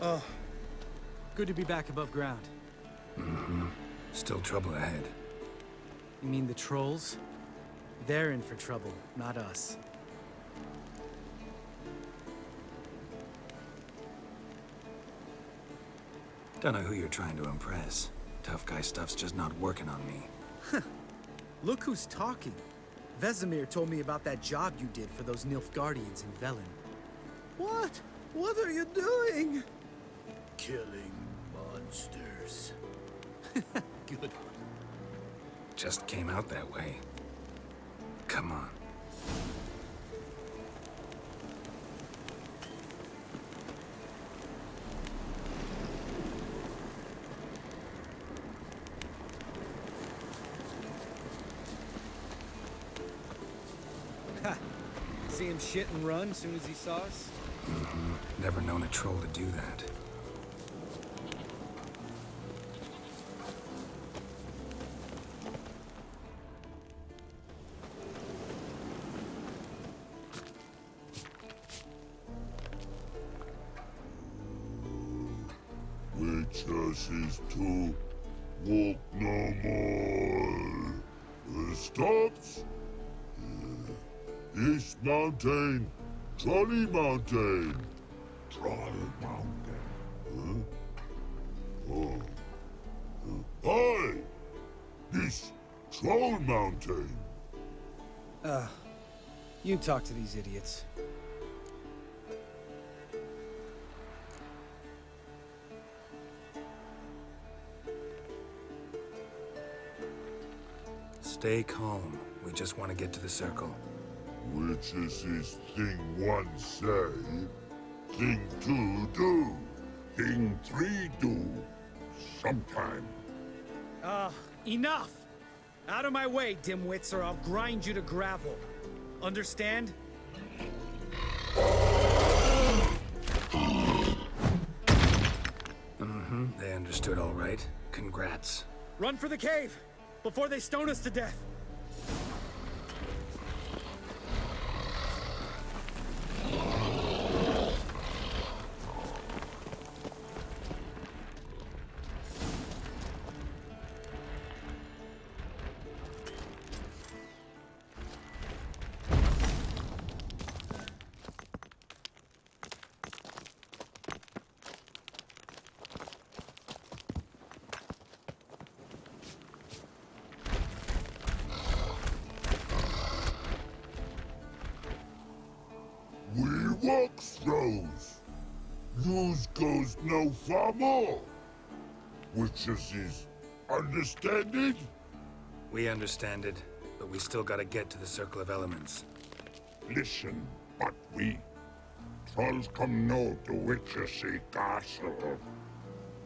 Oh, good to be back above ground. Mm-hmm. Still trouble ahead. You mean the trolls? They're in for trouble, not us. Don't know who you're trying to impress. Tough guy stuff's just not working on me. Look who's talking. Vesemir told me about that job you did for those Nilfgaardians in Velen. What? What are you doing? Killing monsters. Good one. Just came out that way. Come on. Ha! See him shit and run as soon as he saw us? Mm-hmm. Never known a troll to do that. Witches to walk no more. Stops. East Mountain, Trolley Mountain. Trolley Mountain. Huh? Oh. Hi! This Troll Mountain. You talk to these idiots. Stay calm. We just want to get to the circle. Which is his thing one say, thing two do, thing three do, sometime. Enough! Out of my way, dimwits, or I'll grind you to gravel. Understand? Mm-hmm. They understood all right. Congrats. Run for the cave! Before they stone us to death! We walk throws. News goes no far more. Witches is understanded? We understand it, but we still gotta get to the Circle of Elements. Listen, but we trolls come no to Witches castle.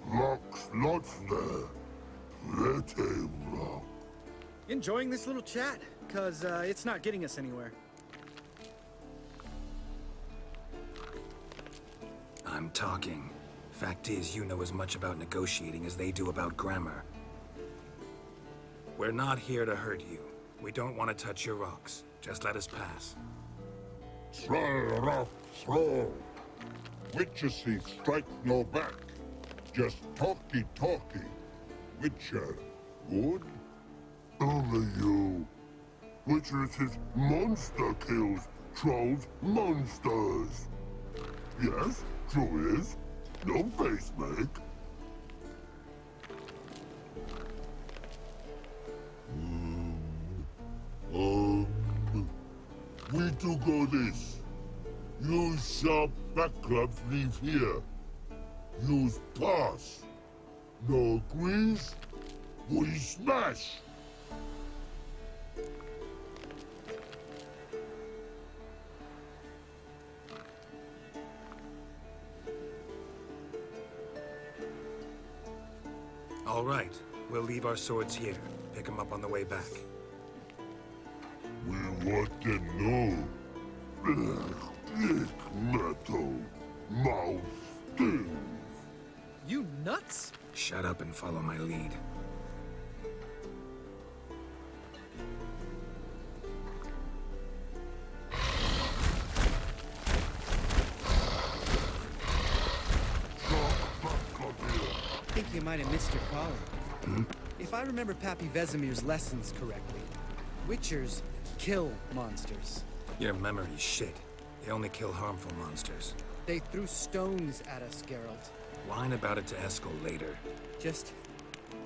Lock's not there. Let him lock. Enjoying this little chat? Cause, it's not getting us anywhere. I'm talking. Fact is, you know as much about negotiating as they do about grammar. We're not here to hurt you. We don't want to touch your rocks. Just let us pass. Troll rock throw. Witches strike no back. Just talky. Witcher, good? Only you. Witches is monster kills. Trolls monsters. Yes, true is. No face make. We do go this. Use sharp back clubs leave here. Use pass. No agrees, we smash. All right. We'll leave our swords here. Pick them up on the way back. We want to know. Thick metal. Mouth stings. You nuts? Shut up and follow my lead. Troll You might have missed your calling. If I remember Pappy Vesemir's lessons correctly, Witchers kill monsters. Your memory's shit. They only kill harmful monsters. They threw stones at us, Geralt. Whine about it to Eskel later. Just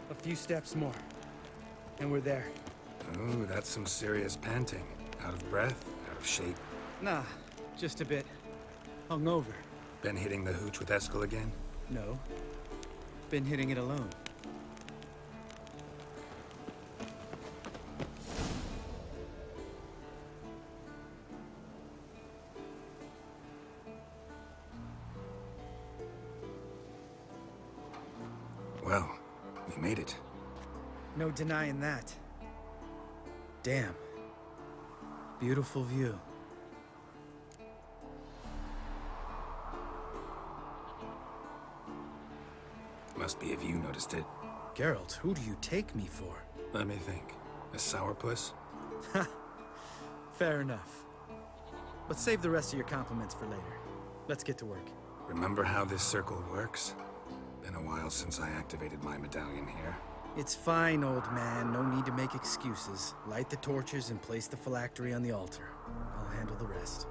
a few steps more, and we're there. Ooh, that's some serious panting. Out of breath, out of shape. Nah, just a bit hungover. Been hitting the hooch with Eskel again? No, been hitting it alone. Well, we made it. No denying that. Damn. Beautiful view. Must be if you noticed it. Geralt, who do you take me for? Let me think. A sourpuss? Fair enough. But save the rest of your compliments for later. Let's get to work. Remember how this circle works? Been a while since I activated my medallion here. It's fine, old man. No need to make excuses. Light the torches and place the phylactery on the altar. I'll handle the rest.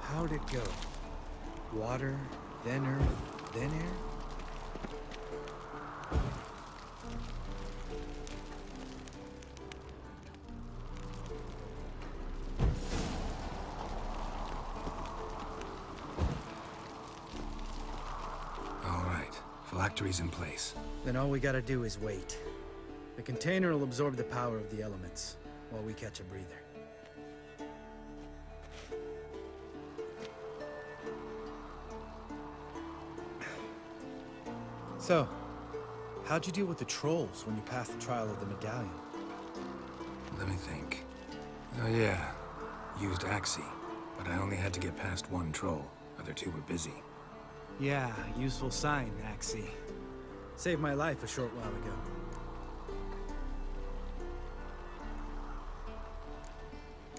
How'd it go? Water, then earth, then air? Phylactery's in place. Then all we gotta do is wait. The container will absorb the power of the elements, while we catch a breather. So, how'd you deal with the trolls when you passed the trial of the medallion? Let me think. Oh yeah, used Axii, but I only had to get past one troll. Other two were busy. Yeah, useful sign, Axii. Saved my life a short while ago.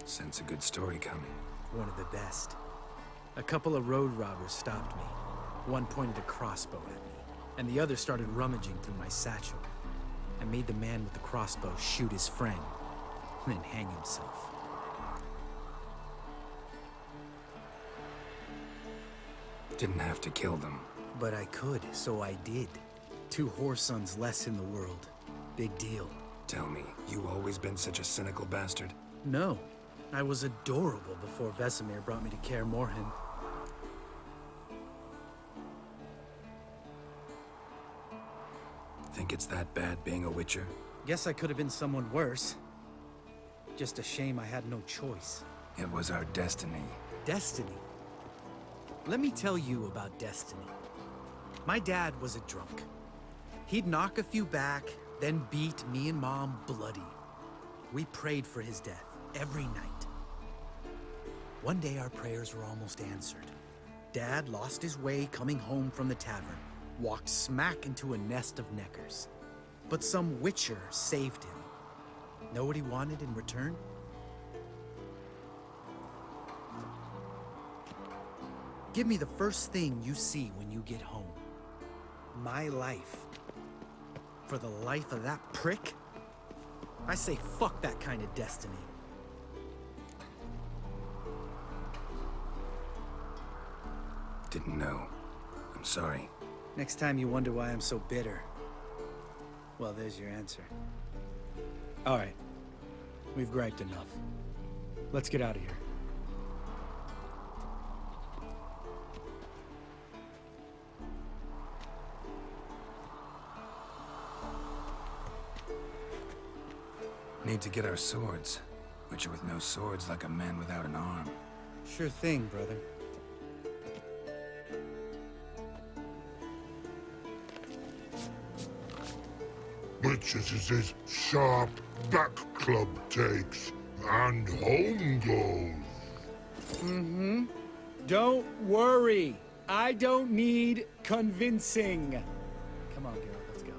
Sense a good story coming. One of the best. A couple of road robbers stopped me. One pointed a crossbow at me, and the other started rummaging through my satchel. I made the man with the crossbow shoot his friend, and then hang himself. Didn't have to kill them. But I could, so I did. 2 whoresons less in the world. Big deal. Tell me, you always been such a cynical bastard? No. I was adorable before Vesemir brought me to Kaer Morhen. Think it's that bad being a Witcher? Guess I could have been someone worse. Just a shame I had no choice. It was our destiny. Destiny? Let me tell you about destiny. My dad was a drunk. He'd knock a few back, then beat me and Mom bloody. We prayed for his death every night. One day our prayers were almost answered. Dad lost his way coming home from the tavern, walked smack into a nest of neckers. But some Witcher saved him. Know what he wanted in return? Give me the first thing you see when you get home. My life. For the life of that prick? I say fuck that kind of destiny. Didn't know. I'm sorry. Next time you wonder why I'm so bitter, well, there's your answer. All right. We've griped enough. Let's get out of here. Need to get our swords. Witcher with no swords like a man without an arm. Sure thing, brother. Witches is his sharp back club takes, and home goes. Mm-hmm. Don't worry. I don't need convincing. Come on, Geralt, let's go.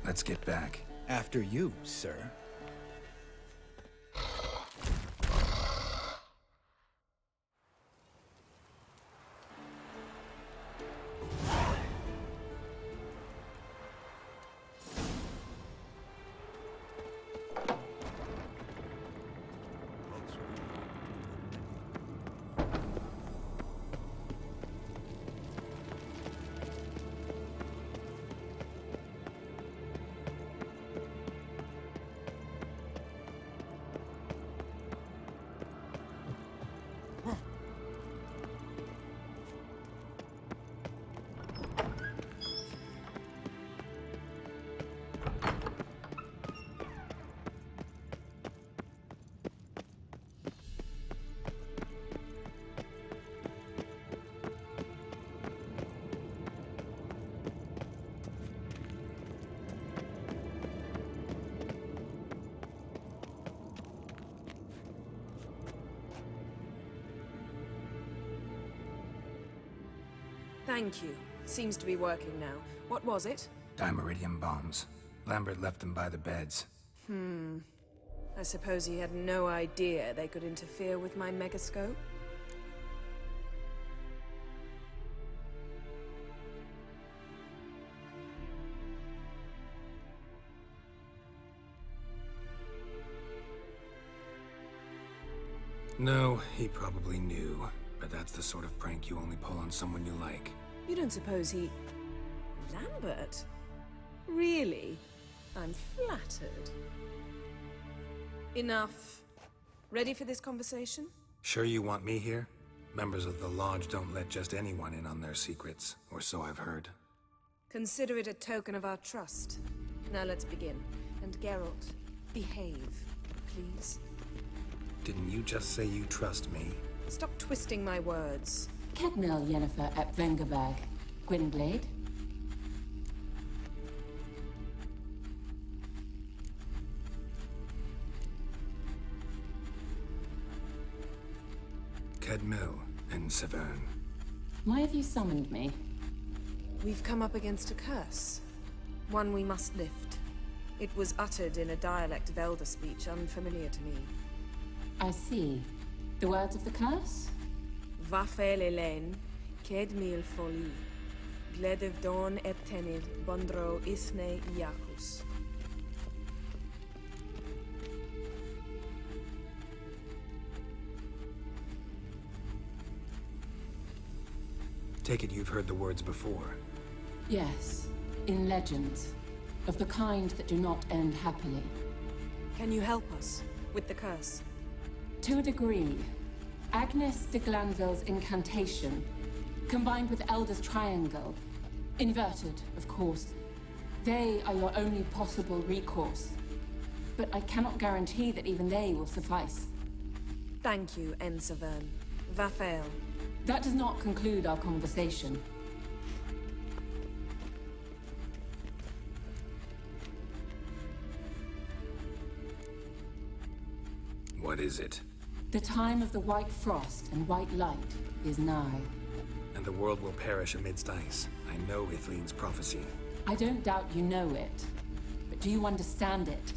Let's get back. After you, sir. Thank you. Seems to be working now. What was it? Dimeridium bombs. Lambert left them by the beds. I suppose he had no idea they could interfere with my megascope? No, he probably knew. But that's the sort of prank you only pull on someone you like. You don't suppose he... Lambert? Really? I'm flattered. Enough. Ready for this conversation? Sure you want me here? Members of the Lodge don't let just anyone in on their secrets, or so I've heard. Consider it a token of our trust. Now let's begin. And Geralt, behave, please. Didn't you just say you trust me? Stop twisting my words. Kedmil Yennefer at Vengerberg. Gwynblade? Kedmil and Severn. Why have you summoned me? We've come up against a curse. One we must lift. It was uttered in a dialect of Elder speech unfamiliar to me. I see. The words of the curse? Vafel Elaine, Kedmil Foli, Gledev Don Eptenid, Bondro Isne Iacus. Take it you've heard the words before. Yes. In legends. Of the kind that do not end happily. Can you help us with the curse? To a degree. Agnes de Glanville's incantation, combined with Elder's triangle, inverted, of course. They are your only possible recourse. But I cannot guarantee that even they will suffice. Thank you, Severn. Vafel. That does not conclude our conversation. What is it? The time of the white frost and white light is nigh. And the world will perish amidst ice. I know Ithleen's prophecy. I don't doubt you know it, but do you understand it?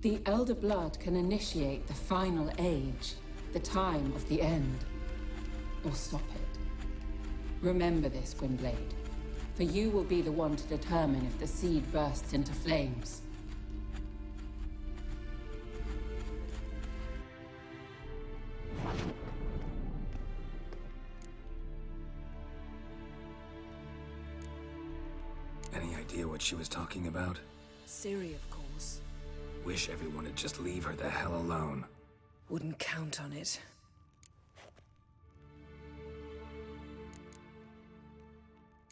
The Elder Blood can initiate the final age, the time of the end, or stop it. Remember this, Gwynblade, for you will be the one to determine if the seed bursts into flames. Any idea what she was talking about? Ciri, of course. Wish everyone would just leave her the hell alone. Wouldn't count on it.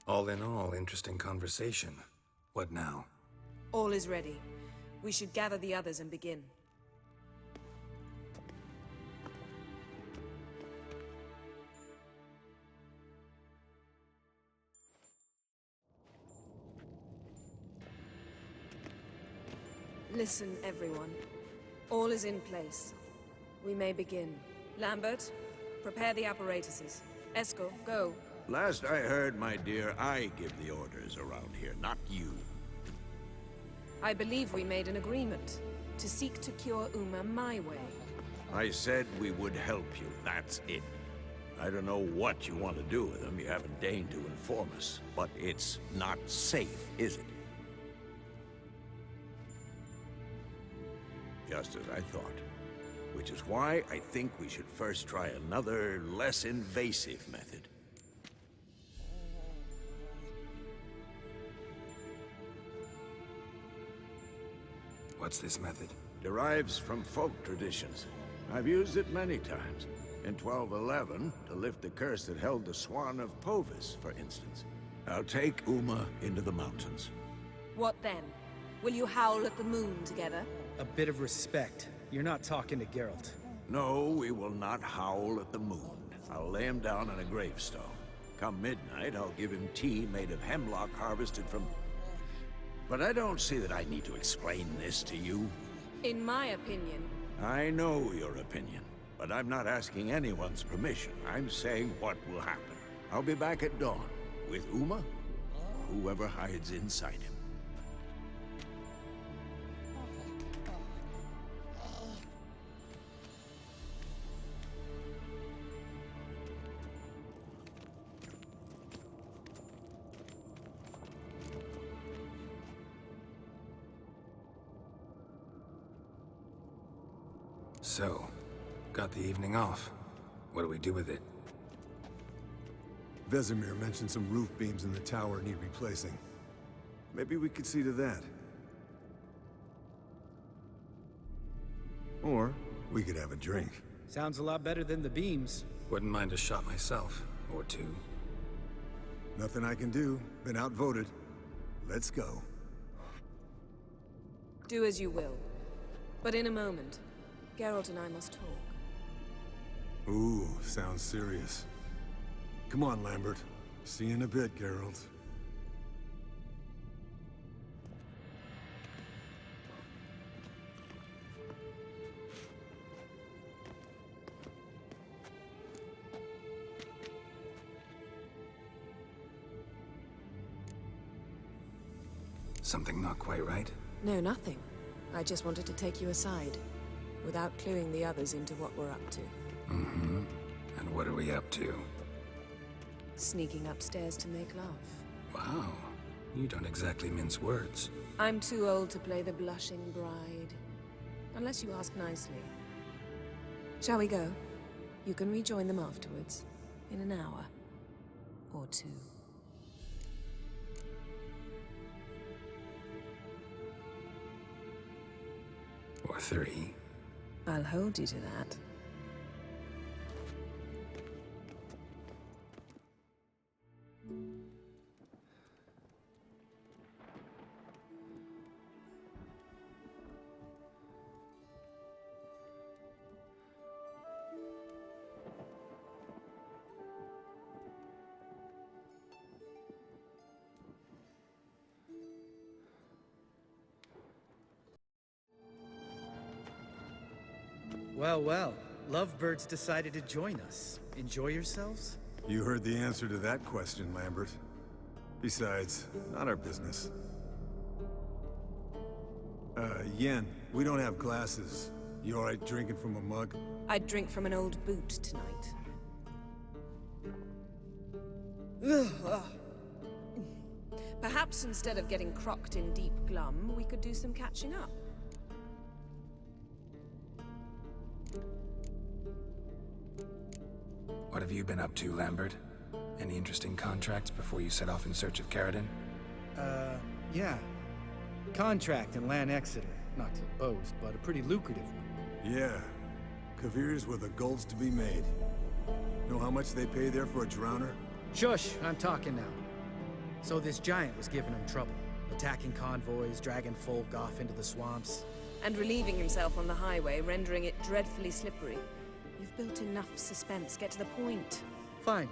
All in all, interesting conversation. What now? All is ready. We should gather the others and begin. Listen, everyone. All is in place. We may begin. Lambert, prepare the apparatuses. Eskel, go. Last I heard, my dear, I give the orders around here, not you. I believe we made an agreement to seek to cure Uma my way. I said we would help you, that's it. I don't know what you want to do with them, you haven't deigned to inform us, but it's not safe, is it? Just as I thought. Which is why I think we should first try another, less invasive method. What's this method? Derives from folk traditions. I've used it many times. In 1211, to lift the curse that held the Swan of Povis, for instance. I'll take Uma into the mountains. What then? Will you howl at the moon together? A bit of respect. You're not talking to Geralt. No, we will not howl at the moon. I'll lay him down on a gravestone. Come midnight, I'll give him tea made of hemlock harvested from... But I don't see that I need to explain this to you. In my opinion... I know your opinion, but I'm not asking anyone's permission. I'm saying what will happen. I'll be back at dawn, with Uma, or whoever hides inside him. So, got the evening off. What do we do with it? Vesemir mentioned some roof beams in the tower need replacing. Maybe we could see to that. Or we could have a drink. Sounds a lot better than the beams. Wouldn't mind a shot myself, or two. Nothing I can do. Been outvoted. Let's go. Do as you will. But in a moment, Geralt and I must talk. Ooh, sounds serious. Come on, Lambert. See you in a bit, Geralt. Something not quite right? No, nothing. I just wanted to take you aside, without cluing the others into what we're up to. Mm-hmm. And what are we up to? Sneaking upstairs to make love. Wow. You don't exactly mince words. I'm too old to play the blushing bride. Unless you ask nicely. Shall we go? You can rejoin them afterwards. In an hour. Or two. Or three. I'll hold you to that. Well, well. Lovebirds decided to join us. Enjoy yourselves? You heard the answer to that question, Lambert. Besides, not our business. Yen, we don't have glasses. You alright drinking from a mug? I'd drink from an old boot tonight. Perhaps instead of getting crocked in deep glum, we could do some catching up. What have you been up to, Lambert? Any interesting contracts before you set off in search of Caradon? Yeah. Contract in Lan Exeter. Not to boast, but a pretty lucrative one. Yeah. Kavir's where the gold's to be made. Know how much they pay there for a drowner? Shush, I'm talking now. So this giant was giving him trouble. Attacking convoys, dragging folk off into the swamps. And relieving himself on the highway, rendering it dreadfully slippery. You've built enough suspense. Get to the point. Fine.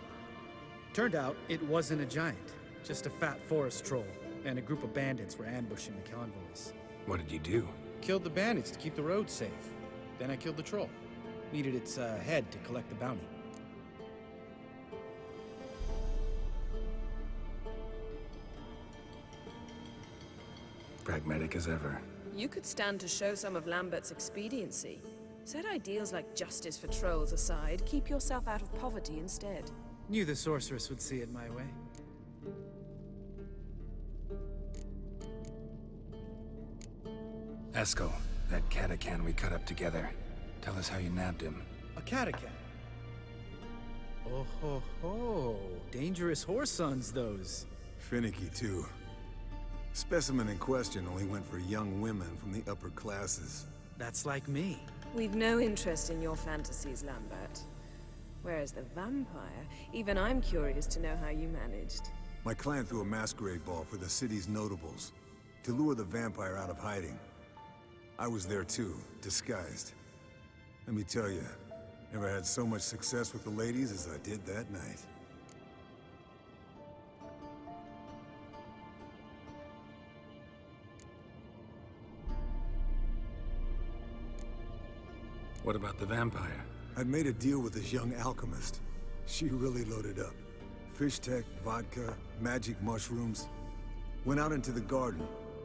Turned out it wasn't a giant. Just a fat forest troll. And a group of bandits were ambushing the convoys. What did you do? Killed the bandits to keep the roads safe. Then I killed the troll. Needed its head to collect the bounty. pragmatic as ever. You could stand to show some of Lambert's expediency. Set ideals like justice for trolls aside, keep yourself out of poverty instead. Knew the sorceress would see it my way. Eskel, that catacan we cut up together. Tell us how you nabbed him. A catacan. Oh ho ho. Dangerous horse sons, those. Finicky, too. Specimen in question only went for young women from the upper classes. That's like me. We've no interest in your fantasies, Lambert. Whereas the vampire, even I'm curious to know how you managed. My client threw a masquerade ball for the city's notables, to lure the vampire out of hiding. I was there too, disguised. Let me tell you, never had so much success with the ladies as I did that night. What about the vampire? I'd made a deal with this young alchemist. She really loaded up. Fish tech, vodka, magic mushrooms. Went out into the garden.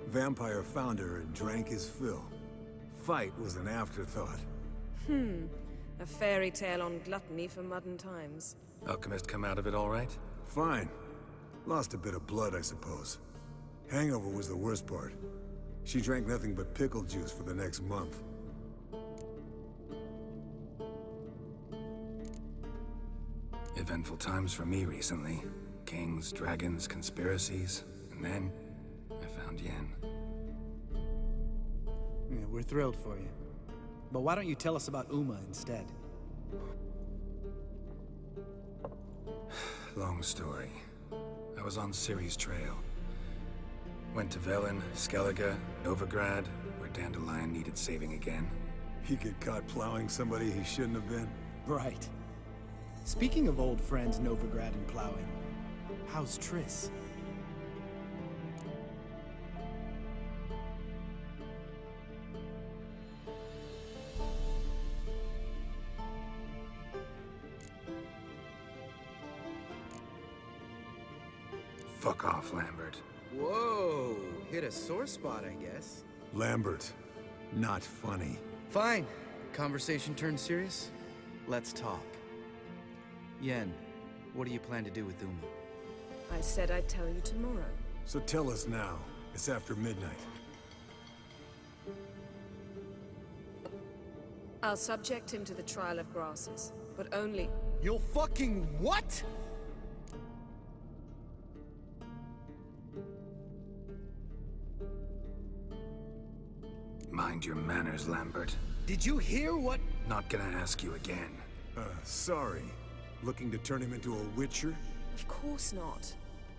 Vampire found her and drank his fill. Fight was an afterthought. A fairy tale on gluttony for modern times. Alchemist come out of it all right? Fine. Lost a bit of blood, I suppose. Hangover was the worst part. She drank nothing but pickle juice for the next month. Eventful times for me recently. Kings, dragons, conspiracies. And then, I found Yen. Yeah, we're thrilled for you. But why don't you tell us about Uma instead? Long story. I was on Ciri's trail. Went to Velen, Skellige, Novigrad, where Dandelion needed saving again. He get caught plowing somebody he shouldn't have been. Right. Speaking of old friends Novigrad and plowing, how's Triss? Fuck off, Lambert. Whoa, hit a sore spot, I guess. Lambert, not funny. Fine. Conversation turned serious? Let's talk. Yen, what do you plan to do with Uma? I said I'd tell you tomorrow. So tell us now. It's after midnight. I'll subject him to the trial of grasses, but only... You'll fucking what? Mind your manners, Lambert. Did you hear what? Not gonna ask you again. Sorry. Looking to turn him into a witcher? Of course not.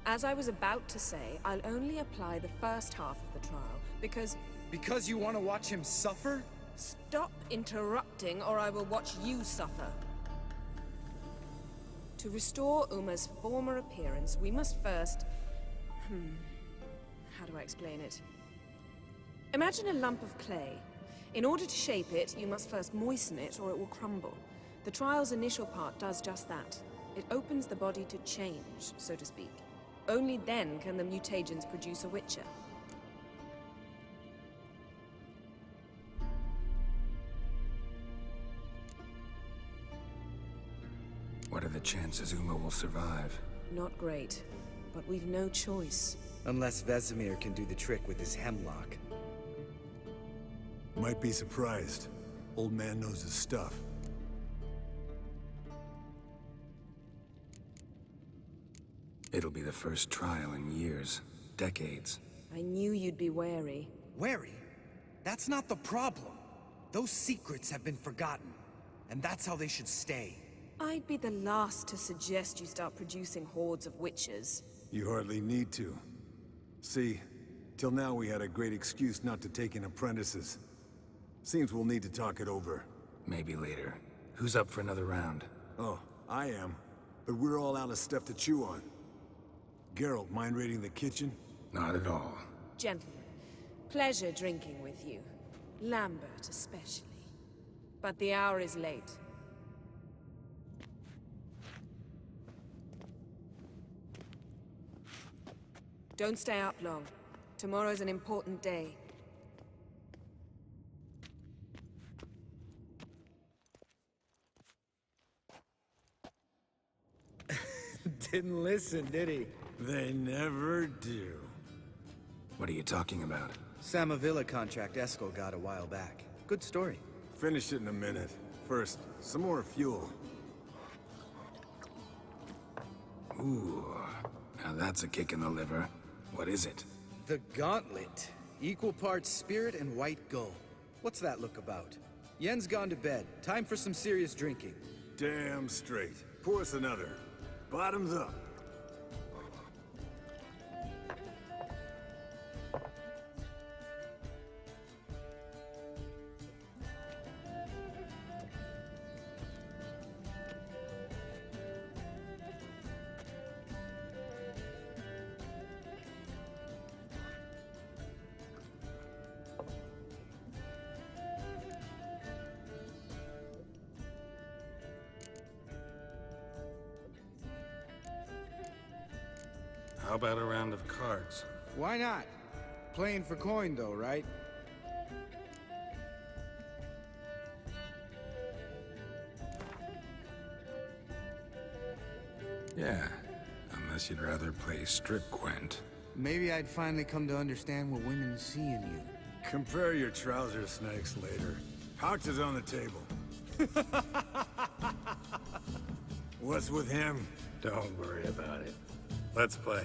As I was about to say, I'll only apply the first half of the trial, because... Because you want to watch him suffer? Stop interrupting, or I will watch you suffer. To restore Uma's former appearance, we must first... How do I explain it? Imagine a lump of clay. In order to shape it, you must first moisten it, or it will crumble. The trial's initial part does just that. It opens the body to change, so to speak. Only then can the mutagens produce a witcher. What are the chances Uma will survive? Not great, but we've no choice. Unless Vesemir can do the trick with his hemlock. Might be surprised. Old man knows his stuff. It'll be the first trial in years. Decades. I knew you'd be wary. Wary? That's not the problem. Those secrets have been forgotten. And that's how they should stay. I'd be the last to suggest you start producing hordes of witches. You hardly need to. See, till now we had a great excuse not to take in apprentices. Seems we'll need to talk it over. Maybe later. Who's up for another round? Oh, I am. But we're all out of stuff to chew on. Geralt, mind raiding the kitchen? Not at all. Gentlemen, pleasure drinking with you. Lambert especially. But the hour is late. Don't stay up long. Tomorrow's an important day. Didn't listen, did he? They never do. What are you talking about? Samavilla contract Eskel got a while back. Good story. Finish it in a minute. First, some more fuel. Ooh, now that's a kick in the liver. What is it? The Gauntlet. Equal parts spirit and white gull. What's that look about? Yen's gone to bed. Time for some serious drinking. Damn straight. Pour us another. Bottoms up. How about a round of cards? Why not? Playing for coin though, right? Yeah, unless you'd rather play strip Gwent. Maybe I'd finally come to understand what women see in you. Compare your trouser snakes later. Pouch is on the table. What's with him? Don't worry about it. Let's play.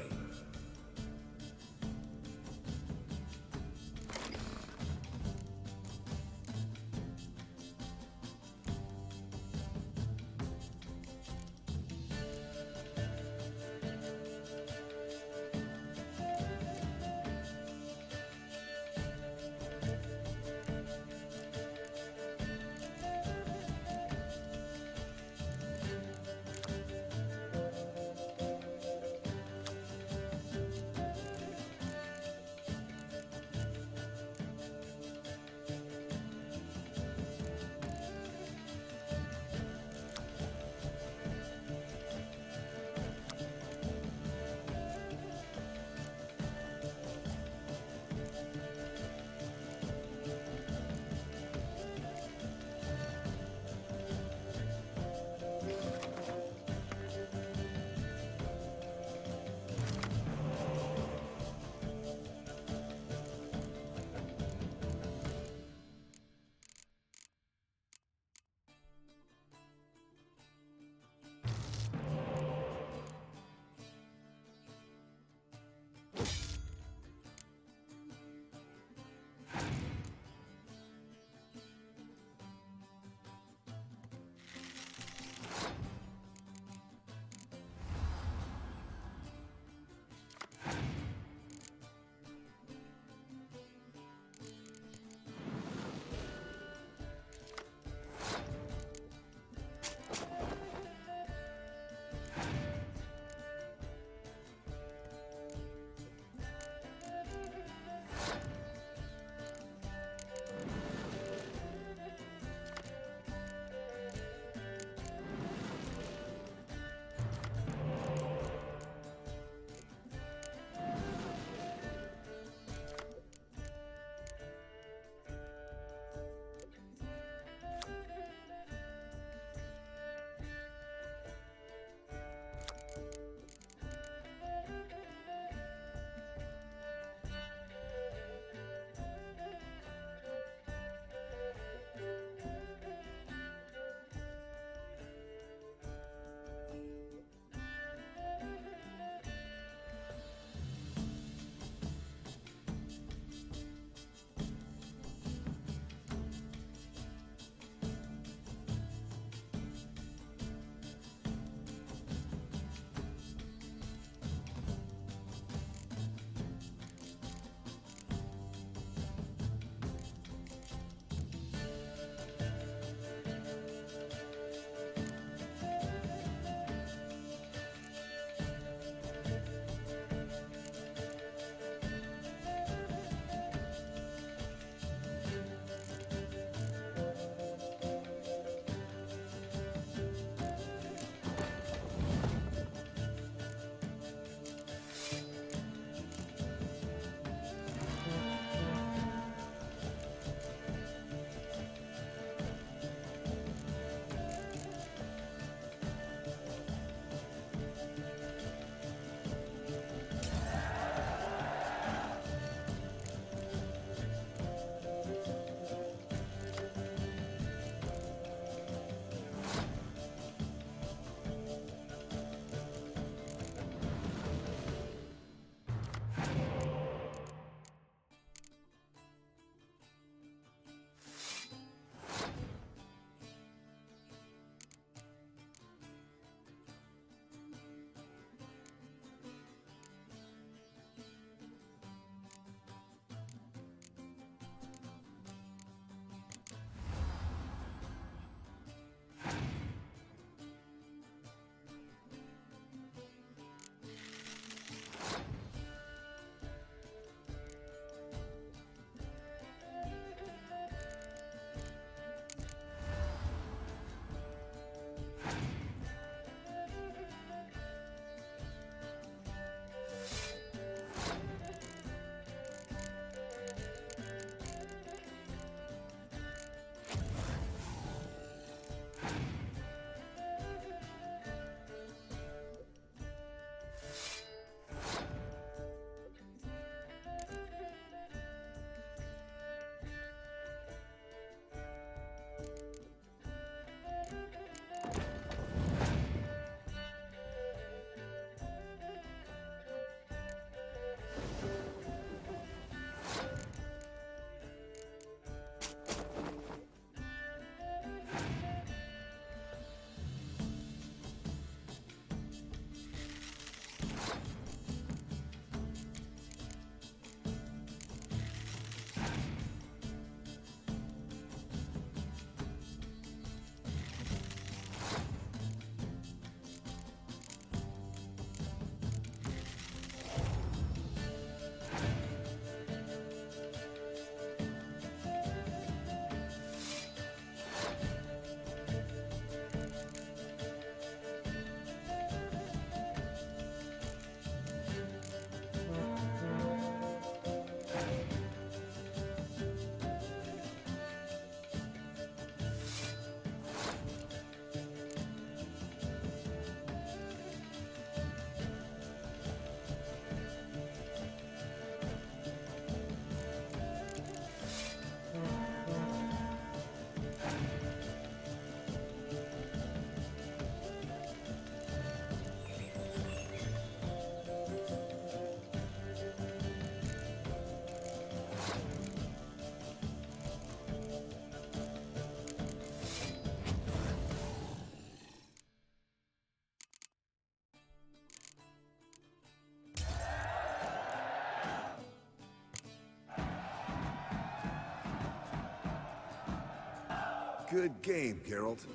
Good game, Geralt.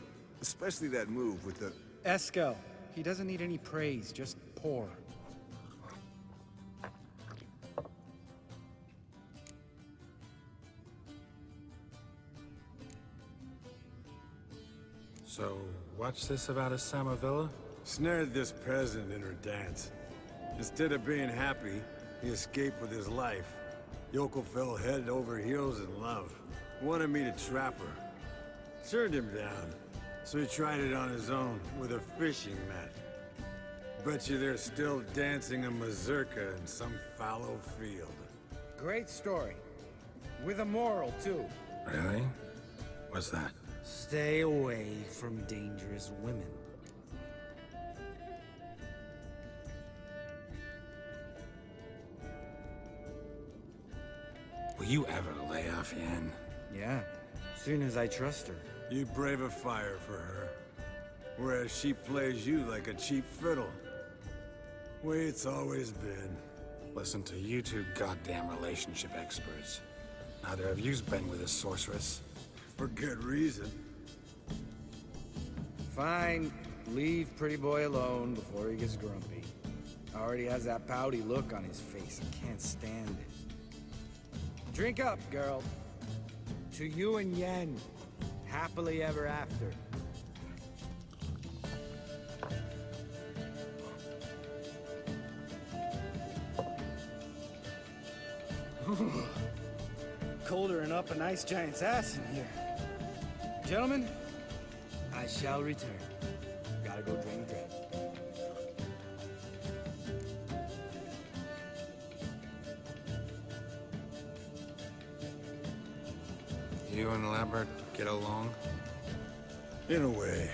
Especially that move with the... Eskel. He doesn't need any praise, just pour. So, what's this about a Samavilla? Snared this peasant in her dance. Instead of being happy, he escaped with his life. Yoko fell head over heels in love. Wanted me to trap her. Turned him down. So he tried it on his own with a fishing net. Bet you they're still dancing a mazurka in some fallow field. Great story. With a moral, too. Really? What's that? Stay away from dangerous women. Will you ever lay off, Yen? Yeah, soon as I trust her. You brave a fire for her. Whereas she plays you like a cheap fiddle. Way it's always been. Listen to you two goddamn relationship experts. Neither of you's been with a sorceress. For good reason. Fine, leave pretty boy alone before he gets grumpy. Already has that pouty look on his face. I can't stand it. Drink up, girl. To you and Yen. Happily ever after. Colder than up a nice giant's ass in here. Gentlemen, I shall return. Gotta go drain the drain. You and Lambert get along? In a way.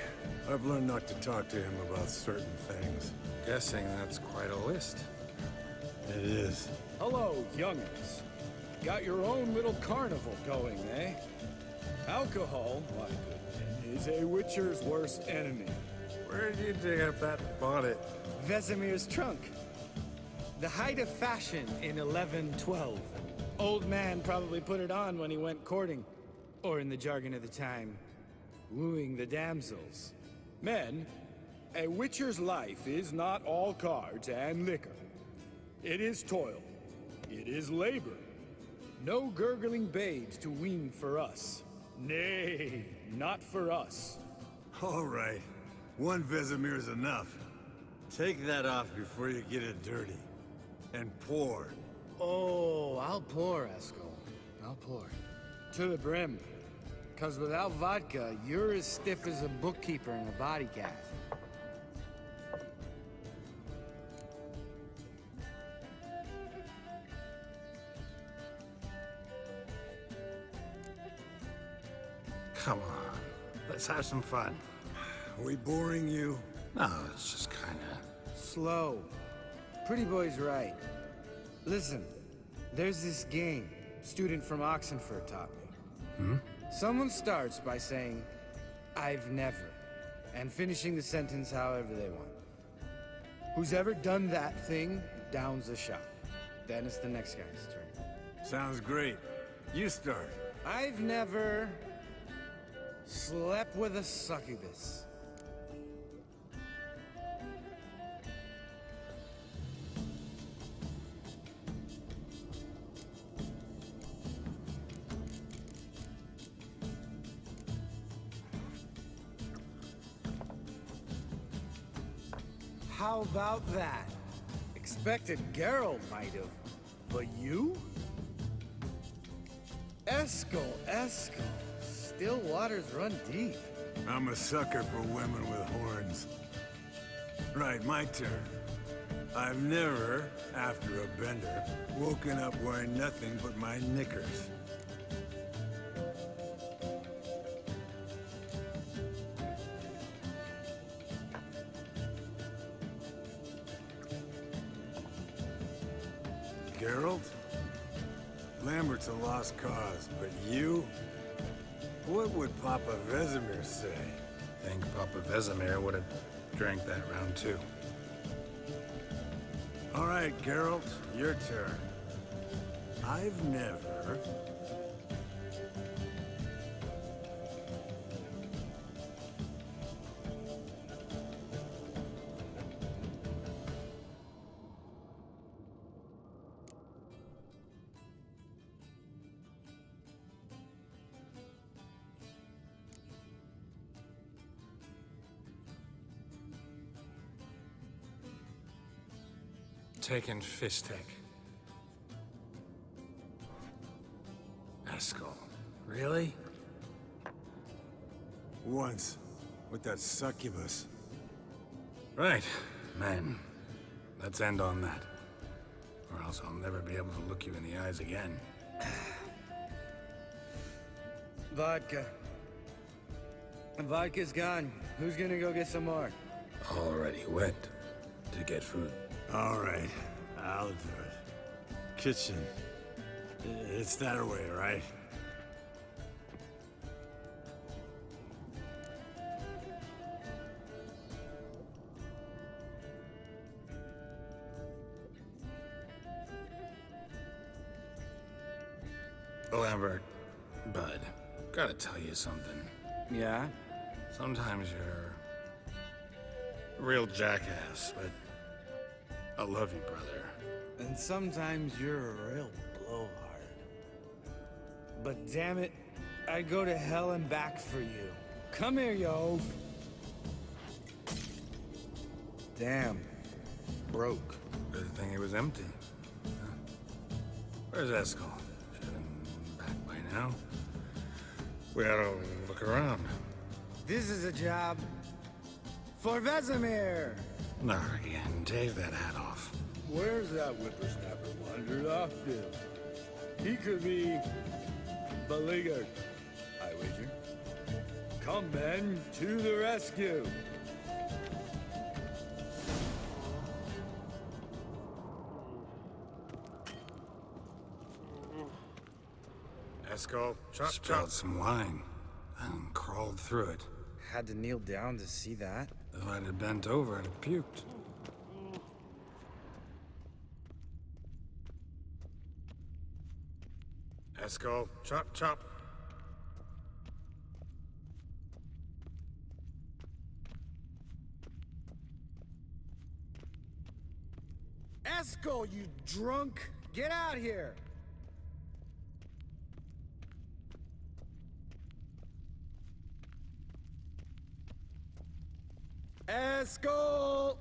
I've learned not to talk to him about certain things. Guessing that's quite a list. It is. Hello, youngins. Got your own little carnival going, eh? Alcohol, my good man, is a witcher's worst enemy. Where did you dig up that bonnet? Vesemir's trunk. The height of fashion in 1112. Old man probably put it on when he went courting. Or in the jargon of the time, wooing the damsels. Men, a witcher's life is not all cards and liquor. It is toil. It is labor. No gurgling babes to wean for us. Nay, not for us. All right. One Vesemir's enough. Take that off before you get it dirty. And pour. Oh, I'll pour, Eskel. I'll pour. To the brim. 'Cause without vodka, you're as stiff as a bookkeeper in a body cast. Come on, let's have some fun. We boring you? No, it's just kinda... Slow. Pretty boy's right. Listen, there's this game student from Oxenford taught me. Someone starts by saying, I've never, and finishing the sentence however they want. Who's ever done that thing downs a shot. Then it's the next guy's turn. Sounds great. You start. I've never slept with a succubus. How about that? Expected Geralt might have, but you? Eskel. Still waters run deep. I'm a sucker for women with horns. Right, my turn. I've never, after a bender, woken up wearing nothing but my knickers. Geralt? Lambert's a lost cause, but you? What would Papa Vesemir say? Think Papa Vesemir would have drank that round too. All right, Geralt, your turn. I've never... taken fish tech. Eskel. Really? Once, with that succubus. Right, men. Let's end on that. Or else I'll never be able to look you in the eyes again. Vodka. Vodka's gone. Who's gonna go get some more? Already went to get food. All right, I'll do it. Kitchen. It's that way, right? Lambert, bud, gotta tell you something. Yeah? Sometimes you're a real jackass, but I love you, brother. And sometimes you're a real blowhard. But damn it, I'd go to hell and back for you. Come here, yo. Damn. Broke. Good thing it was empty. Huh? Where's Eskel? Should have been back by now. We ought to look around. This is a job for Vesemir. Not again. Take that hat off. Where's that whippersnapper wandered off to? He could be beleaguered, I wager. Come, men, to the rescue! Eskel, spilled some wine and crawled through it. Had to kneel down to see that. If I'd have bent over, I'd have puked. Eskel, chop. Eskel, you drunk! Get out here! Eskel!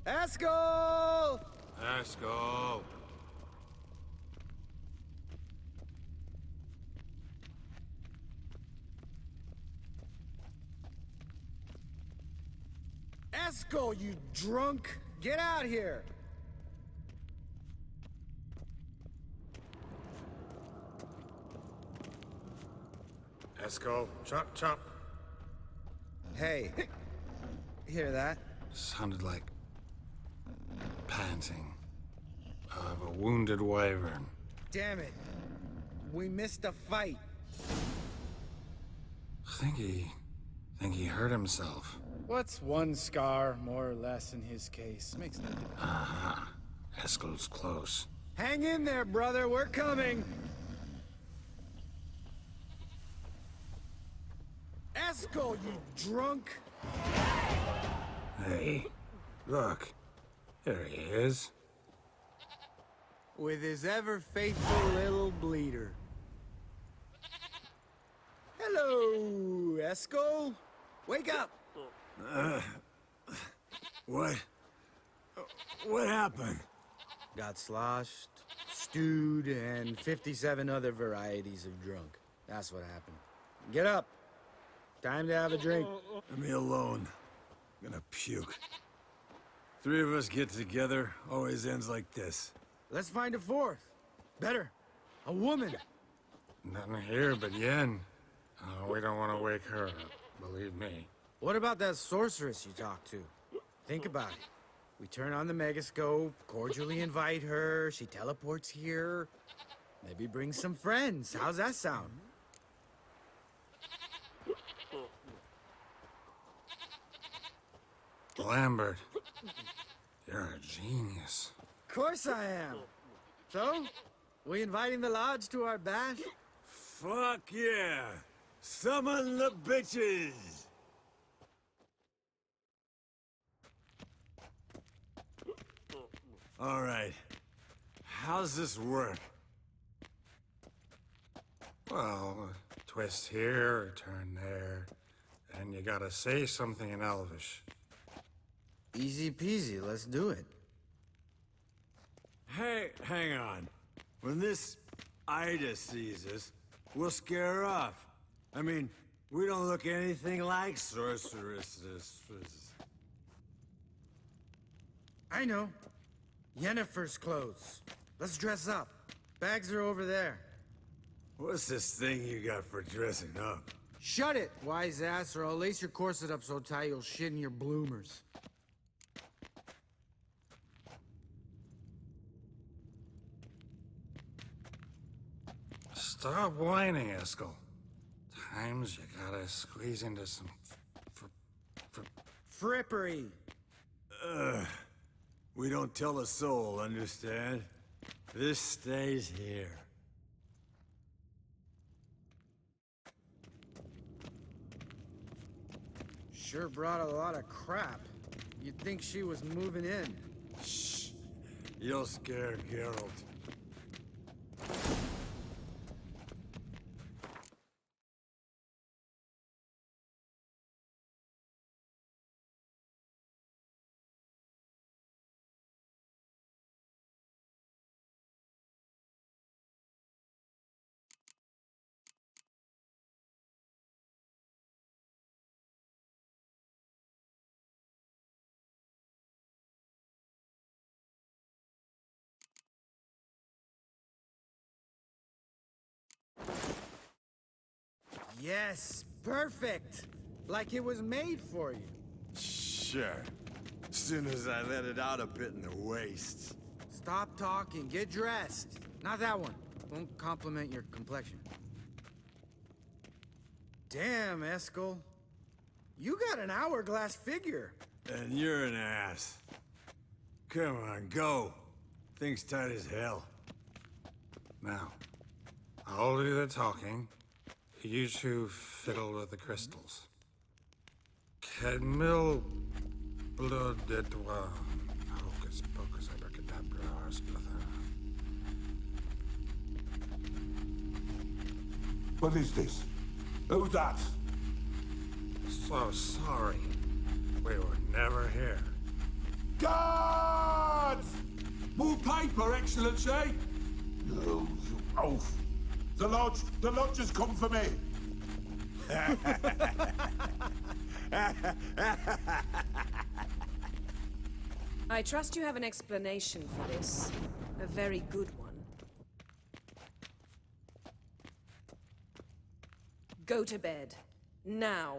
Eskel! Eskel! Eskel, you drunk! Get out here! Eskel, chop. Hey, hear that? Sounded like panting of a wounded wyvern. Damn it. We missed a fight. Think he hurt himself. What's one scar, more or less, in his case? Makes no difference. Aha. Eskel's close. Hang in there, brother. We're coming. Eskel, you drunk! Hey, look. There he is. With his ever-faithful little bleeder. Hello, Eskel. Wake up! What? What happened? Got sloshed, stewed, and 57 other varieties of drunk. That's what happened. Get up. Time to have a drink. Leave me alone. I'm gonna puke. Three of us get together, always ends like this. Let's find a fourth. Better. A woman. Nothing here but Yen. We don't want to wake her up, believe me. What about that sorceress you talked to? Think about it. We turn on the megascope, cordially invite her, she teleports here. Maybe bring some friends. How's that sound? Lambert, you're a genius. Of course I am. So, we inviting the lodge to our bash? Fuck yeah! Summon the bitches! All right. How's this work? Well, twist here, or turn there, and you gotta say something in Elvish. Easy peasy, let's do it. Hey, hang on. When this Ida sees us, we'll scare her off. I mean, we don't look anything like sorceresses. I know. Yennefer's clothes. Let's dress up. Bags are over there. What's this thing you got for dressing up? Shut it, wise ass, or I'll lace your corset up so tight you'll shit in your bloomers. Stop whining, Eskel. Times you gotta squeeze into some Frippery. We don't tell a soul, understand? This stays here. Sure brought a lot of crap. You'd think she was moving in. Shh. You'll scare Geralt. Yes, perfect. Like it was made for you. Sure. Soon as I let it out a bit in the waist. Stop talking, get dressed. Not that one. Won't compliment your complexion. Damn, Eskel. You got an hourglass figure. And you're an ass. Come on, go. Thing's tight as hell. Now, I'll do the talking. You two fiddle with the crystals. Kedmil blood de toi. Hocus pocus abracadabra splather. What is this? Who's that? So sorry. We were never here. Guards! More paper, Excellency! No, you oaf. The lodge has come for me. I trust you have an explanation for this. A very good one. Go to bed. Now.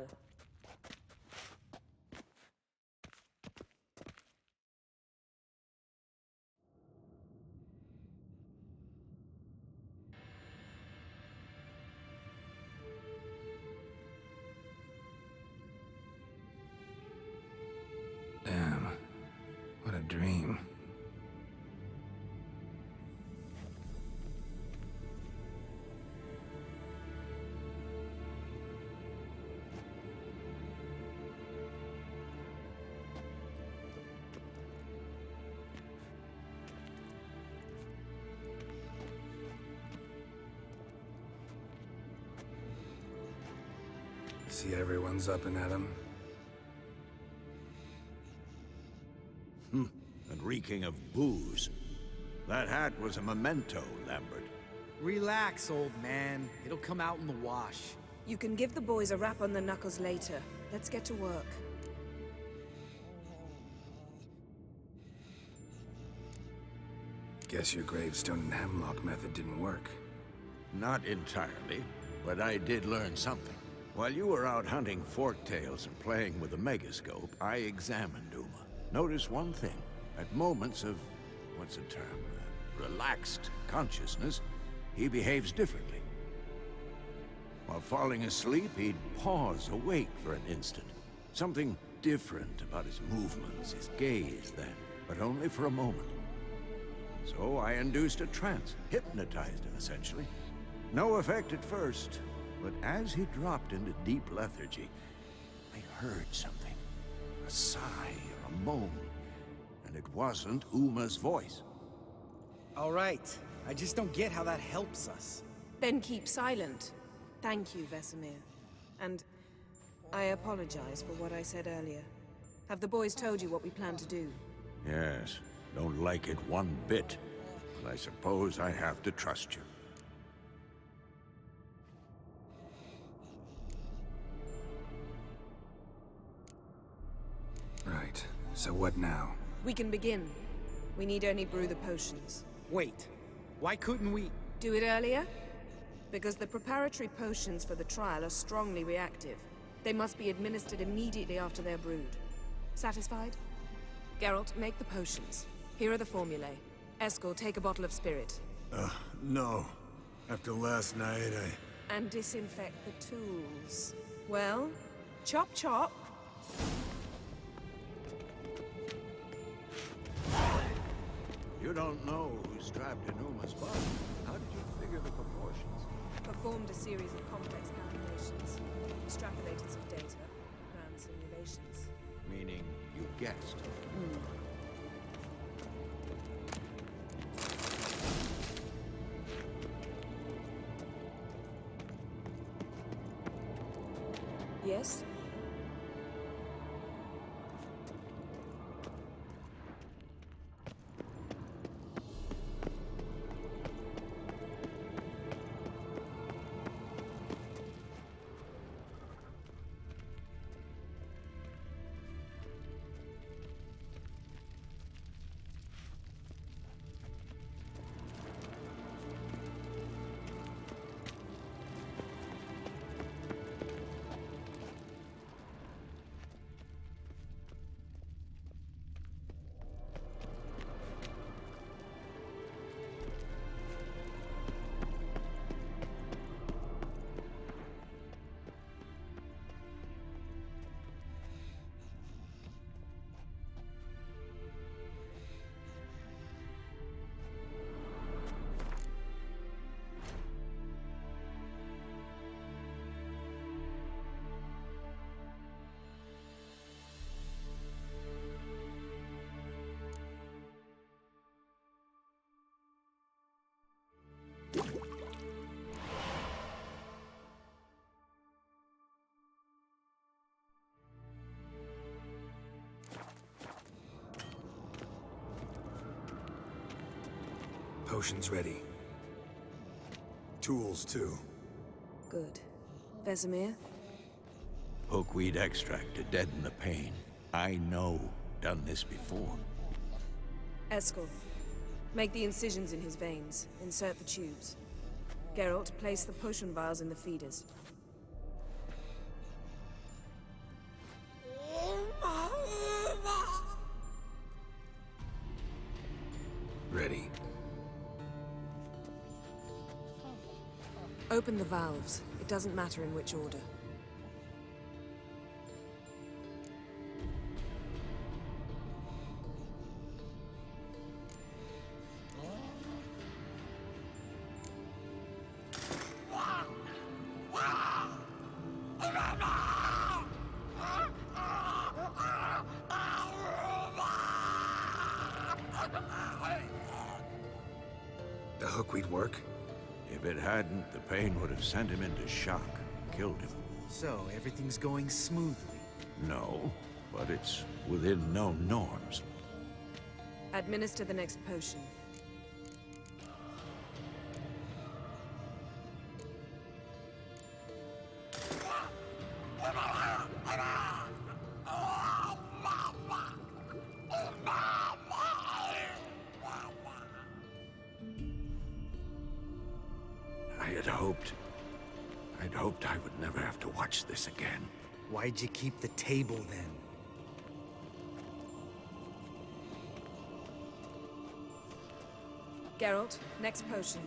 Damn. What a dream. See everyone's up and at 'em. And reeking of booze. That hat was a memento, Lambert. Relax, old man. It'll come out in the wash. You can give the boys a rap on the knuckles later. Let's get to work. Guess your gravestone and hemlock method didn't work. Not entirely, but I did learn something. While you were out hunting forktails and playing with the megascope, I examined Uma. Notice one thing. At moments of, what's the term, relaxed consciousness, he behaves differently. While falling asleep, he'd pause awake for an instant. Something different about his movements, his gaze then, but only for a moment. So I induced a trance, hypnotized him essentially. No effect at first, but as he dropped into deep lethargy, I heard something. A sigh or a moan. And it wasn't Uma's voice. All right. I just don't get how that helps us. Then keep silent. Thank you, Vesemir. And I apologize for what I said earlier. Have the boys told you what we plan to do? Yes, don't like it one bit. I suppose I have to trust you. Right. So what now? We can begin. We need only brew the potions. Wait, why couldn't we? Do it earlier? Because the preparatory potions for the trial are strongly reactive. They must be administered immediately after they're brewed. Satisfied? Geralt, make the potions. Here are the formulae. Eskel, take a bottle of spirit. No. After last night, And disinfect the tools. Well, chop chop. You don't know who's strapped in Uma's body. How did you figure the proportions? Performed a series of complex calculations. Extrapolated some data. Ran simulations. Meaning you guessed. Yes? Potions ready. tools too. Good. Vesemir? Hookweed extract to deaden the pain. I know. Done this before. Eskel. Make the incisions in his veins. Insert the tubes. Geralt, place the potion vials in the feeders. Ready. Open the valves. It doesn't matter in which order. The hookweed work? If it hadn't, the pain would have sent him into shock, killed him. So, everything's going smoothly. No, but it's within known norms. Administer the next potion. I'd hoped I would never have to watch this again. Why'd you keep the table then? Geralt, next potion.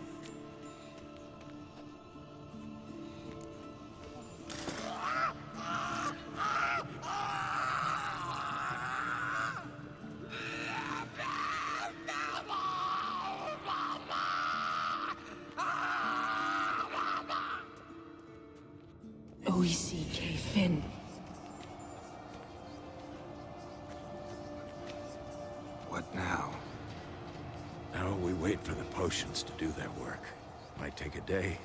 Oisi Finn. What now? Now we wait for the potions to do their work. Might take a day,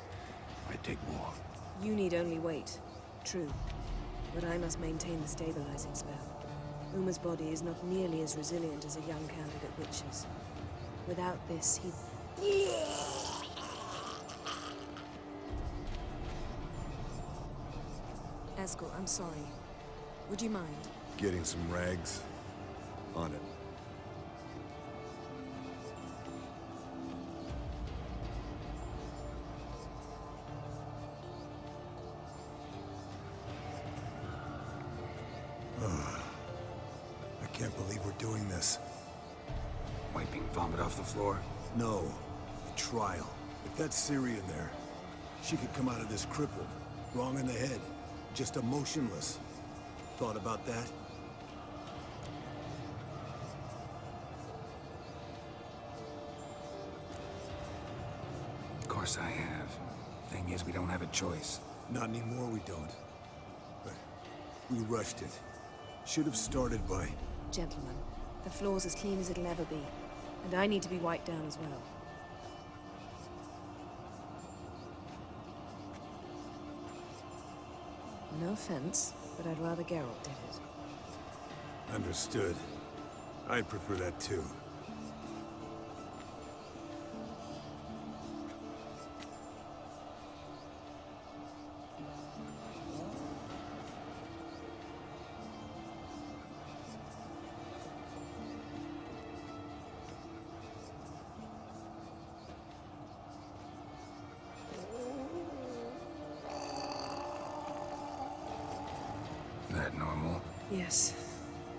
might take more. You need only wait. True. But I must maintain the stabilizing spell. Uma's body is not nearly as resilient as a young candidate witch's. Without this, Eskel, I'm sorry. Would you mind? Getting some rags? On it. I can't believe we're doing this. Wiping vomit off the floor? No. The trial. If that's Syrian there, she could come out of this crippled. Wrong in the head. Just emotionless. Thought about that? Of course I have. Thing is, we don't have a choice. Not anymore, we don't. But we rushed it. Should have started by... Gentlemen, the floor's as clean as it'll ever be. And I need to be wiped down as well. No offense, but I'd rather Geralt did it. Understood. I'd prefer that too. That normal? Yes.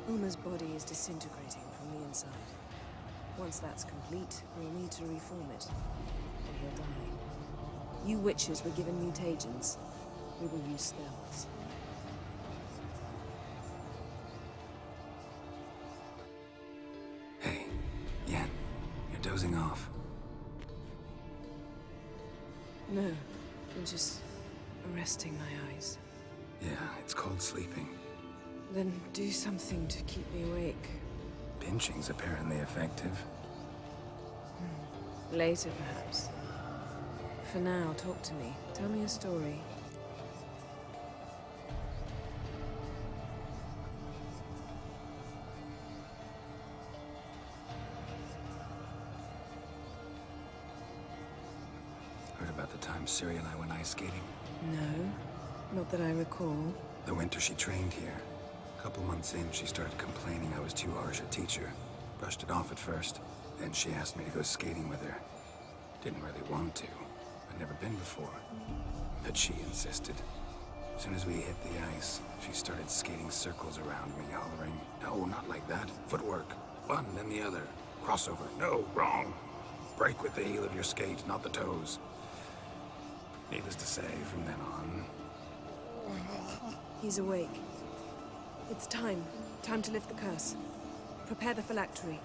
Uma's body is disintegrating from the inside. Once that's complete, we'll need to reform it, or he'll die. You witches were given mutagens. We will use spells. Hey, Yen, you're dozing off. No, I'm just arresting my eyes. Yeah, it's called sleeping. Then do something to keep me awake. Pinching's apparently effective. Later, perhaps. For now, talk to me. Tell me a story. Heard about the time Ciri and I went ice skating? No, not that I recall. The winter she trained here. A couple months in, she started complaining I was too harsh a teacher. Brushed it off at first. Then she asked me to go skating with her. Didn't really want to. I'd never been before. But she insisted. As soon as we hit the ice, she started skating circles around me, hollering, "No, not like that. Footwork. One, then the other. Crossover. No, wrong. Break with the heel of your skate, not the toes." Needless to say, from then on... He's awake. It's time. Time to lift the curse. Prepare the phylactery.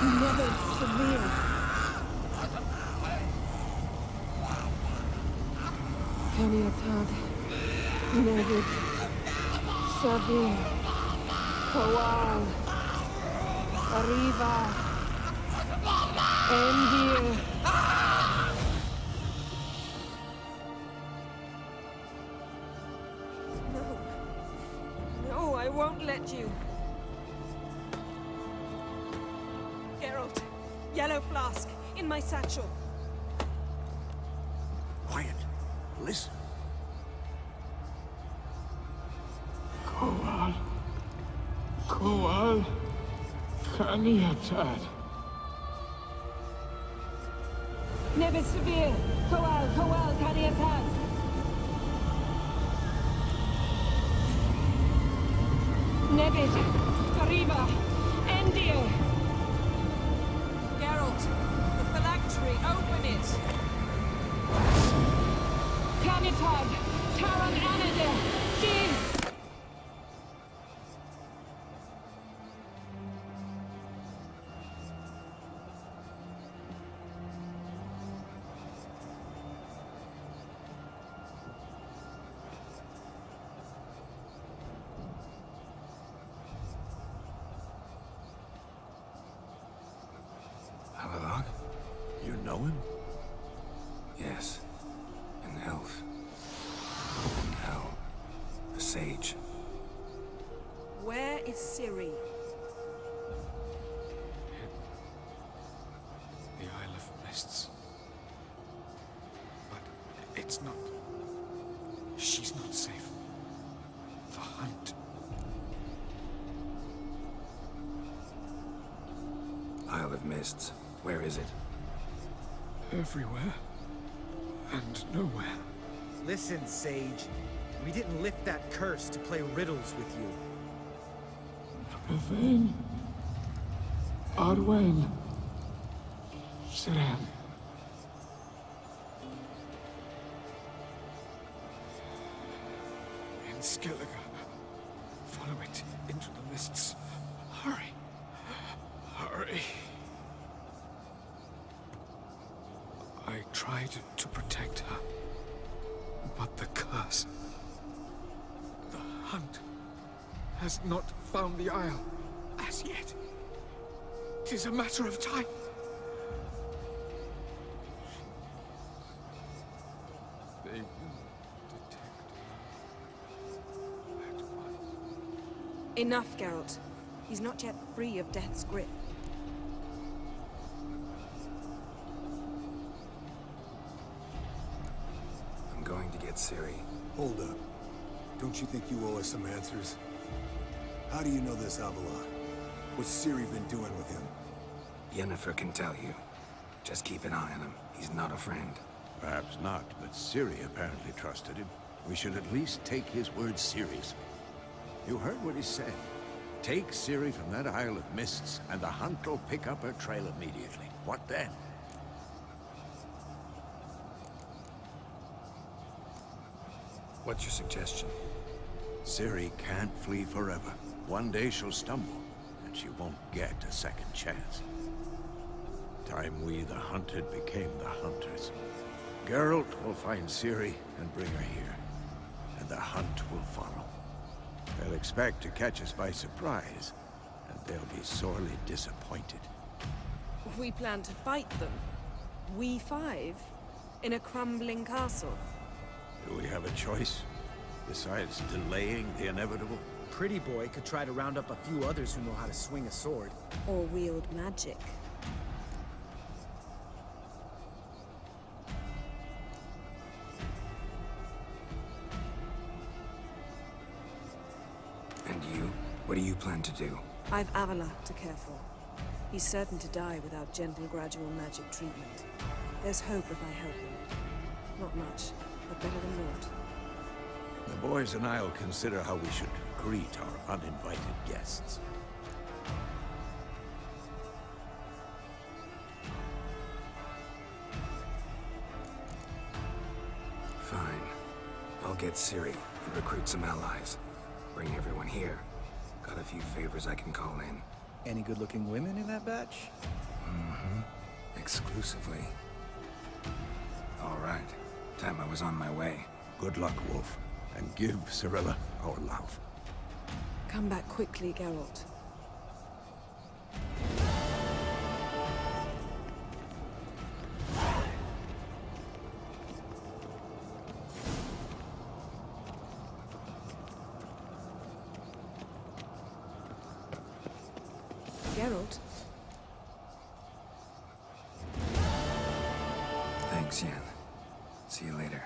Never severe. Keniatad. Nevid. Savir. Kowal. Arriva. Endir. No. No, I won't let you. Geralt. Yellow flask. In my satchel. Quiet. Listen. Kowal. Kowal. Kaniatad. Never severe. Kowal, Kaniatad. Nevid. Arriva. Endir. Geralt, the phylactery, open it. Canitad. Taran Anadir. Diz. Avalok? You know him? Yes. An elf. In hell. A sage. mists. But it's not... She's not safe. The hunt... Isle of Mists. Where is it? Everywhere. And nowhere. Listen, Sage. We didn't lift that curse to play riddles with you. Bethane. Arwen. Siran. In Skellige. Follow it into the mists. Hurry. Hurry. I tried to protect her. But the curse... The hunt has not found the Isle as yet. 'Tis a matter of time. They will detect her at once. Enough, Geralt. He's not yet free of death's grip. I'm going to get Ciri. Hold up. Don't you think you owe us some answers? How do you know this Avalon? What's Ciri been doing with him? Yennefer can tell you. Just keep an eye on him. He's not a friend. Perhaps not, but Ciri apparently trusted him. We should at least take his words seriously. You heard what he said. Take Ciri from that Isle of Mists, and the hunt will pick up her trail immediately. What then? What's your suggestion? Ciri can't flee forever. One day she'll stumble, and she won't get a second chance. Time we, the hunted, became the hunters. Geralt will find Ciri and bring her here, and the hunt will follow. They'll expect to catch us by surprise, and they'll be sorely disappointed. We plan to fight them. We five? In a crumbling castle? Do we have a choice? Besides delaying the inevitable? Pretty Boy could try to round up a few others who know how to swing a sword. Or wield magic? And you? What do you plan to do? I've Avila to care for. He's certain to die without gentle, gradual magic treatment. There's hope if I help him. Not much, but better than naught. The boys and I'll consider how we should greet our uninvited guests. Fine. I'll get Ciri and recruit some allies. Bring everyone here. Got a few favors I can call in. Any good-looking women in that batch? Mm-hmm. Exclusively. All right. Time I was on my way. Good luck, Wolf. And give Cirilla our love. Come back quickly, Geralt. Geralt? Thanks, Yen. See you later.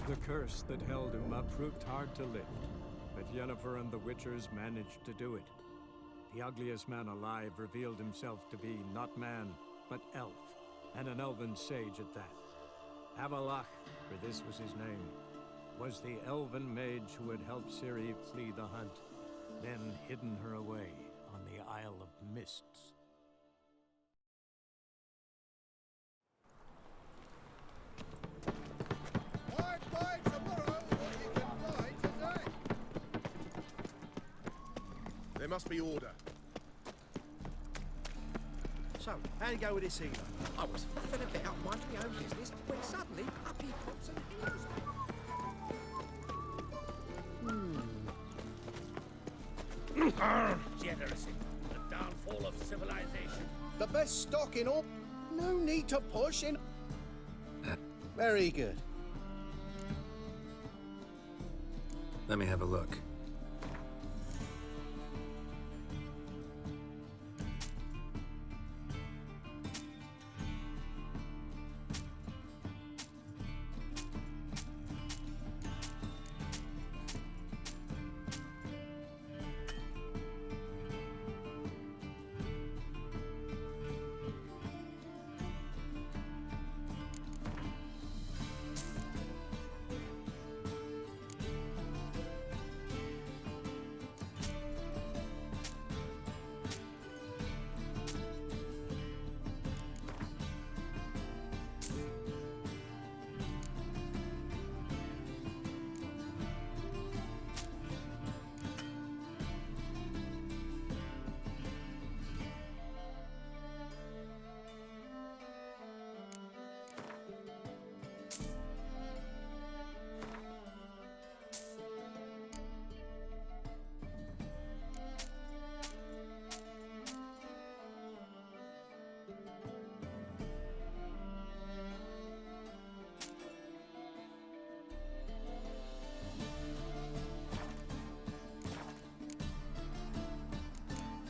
The curse that held Uma proved hard to lift, but Yennefer and the Witchers managed to do it. The ugliest man alive revealed himself to be not man, but elf, and an elven sage at that. Avalach, for this was his name, was the elven mage who had helped Ciri flee the hunt, then hidden her away on the Isle of Mists. There must be order. So, how'd it go with this healer? I was faffing about minding my own business when suddenly up he pops and heals me. Degeneracy, the downfall of civilization. The best stock in all. No need to push in. Very good. Let me have a look.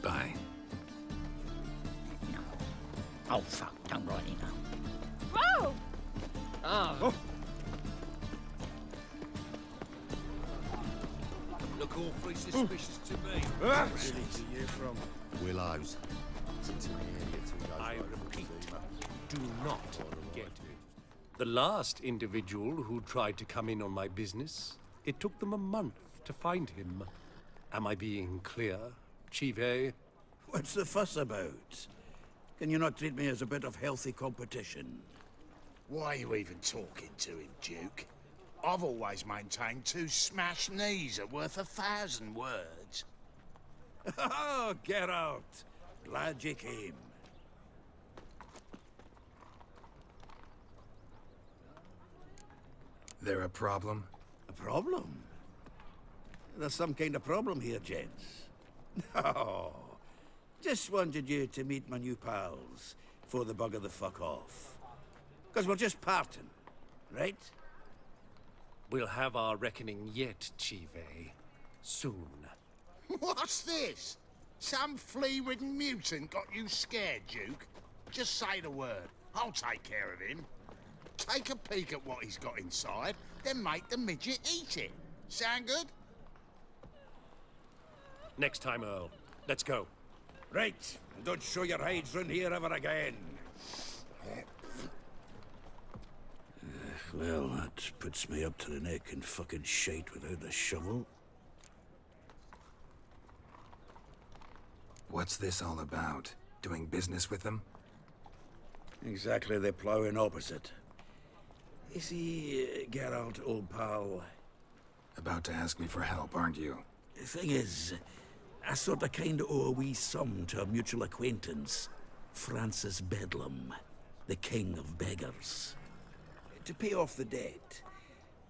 Bye. Oh, fuck, don't write it down. Whoa! Oh. Look awfully suspicious to me. Really to you from Willows. I repeat, do not get the last individual who tried to come in on my business. It took them a month to find him. Am I being clear, Chive? What's the fuss about? Can you not treat me as a bit of healthy competition? Why are you even talking to him, Duke? I've always maintained 2 smashed knees are worth 1,000 words. Oh, get out! Glad you came. There a problem? A problem? There's some kind of problem here, gents. No. Just wanted you to meet my new pals before they bugger the fuck off. Because we're just parting, right? We'll have our reckoning yet, Chive. Soon. What's this? Some flea-ridden mutant got you scared, Duke? Just say the word. I'll take care of him. Take a peek at what he's got inside, then make the midget eat it. Sound good? Next time, Earl. Let's go. Right. And don't show your hides round here ever again. Well, that puts me up to the neck in fucking shite without the shovel. What's this all about? Doing business with them? Exactly the ploughing opposite. You see, Geralt, old pal... About to ask me for help, aren't you? The thing is, I sort of kind of owe a wee sum to a mutual acquaintance. Francis Bedlam, the king of beggars. To pay off the debt,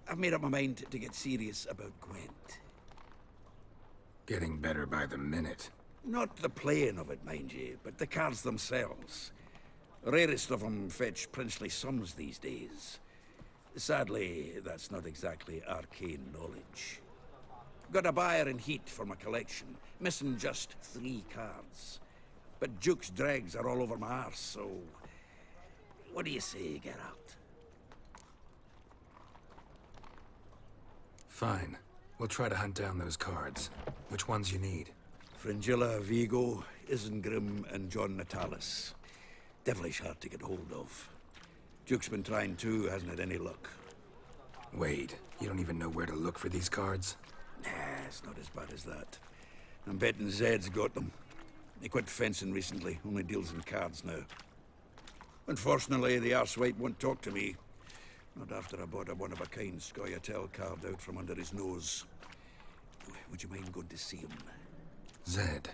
I've made up my mind to get serious about Gwent. Getting better by the minute. Not the playing of it, mind you, but the cards themselves. Rarest of them fetch princely sums these days. Sadly, that's not exactly arcane knowledge. Got a buyer in heat for my collection, missing just 3 cards. But Duke's dregs are all over my arse, so... What do you say, Geralt? Fine. We'll try to hunt down those cards. Which ones you need? Fringilla, Vigo, Isengrim, and John Natalis. Devilish hard to get hold of. Duke's been trying too, hasn't had any luck. Wait, you don't even know where to look for these cards? Nah, it's not as bad as that. I'm betting Zed's got them. He quit fencing recently, only deals in cards now. Unfortunately, the arsewipe won't talk to me. Not after I bought a one-of-a-kind Scoia'tael carved out from under his nose. Would you mind going to see him? Zed.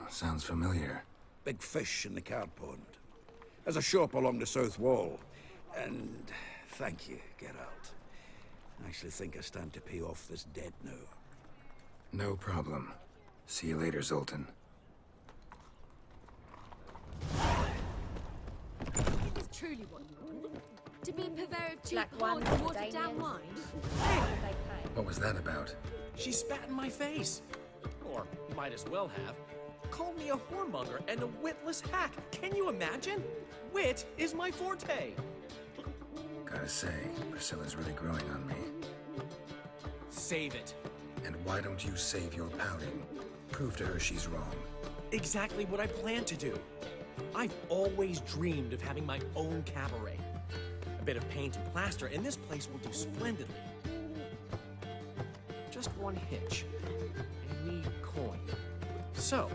Sounds familiar. Big fish in the card pond. Has a shop along the south wall. And thank you, Geralt. I actually think I stand to pay off this debt now. No problem. See you later, Zoltan. This is truly what you want. To be a purveyor of cheap ports and watered down wine. What was that about? She spat in my face. Or might as well have. Called me a whoremonger and a witless hack. Can you imagine? Wit is my forte. Gotta say, Priscilla's really growing on me. Save it. And why don't you save your pouting? Prove to her she's wrong. Exactly what I plan to do. I've always dreamed of having my own cabaret. A bit of paint and plaster, and this place will do splendidly. Just one hitch. I need coin. So,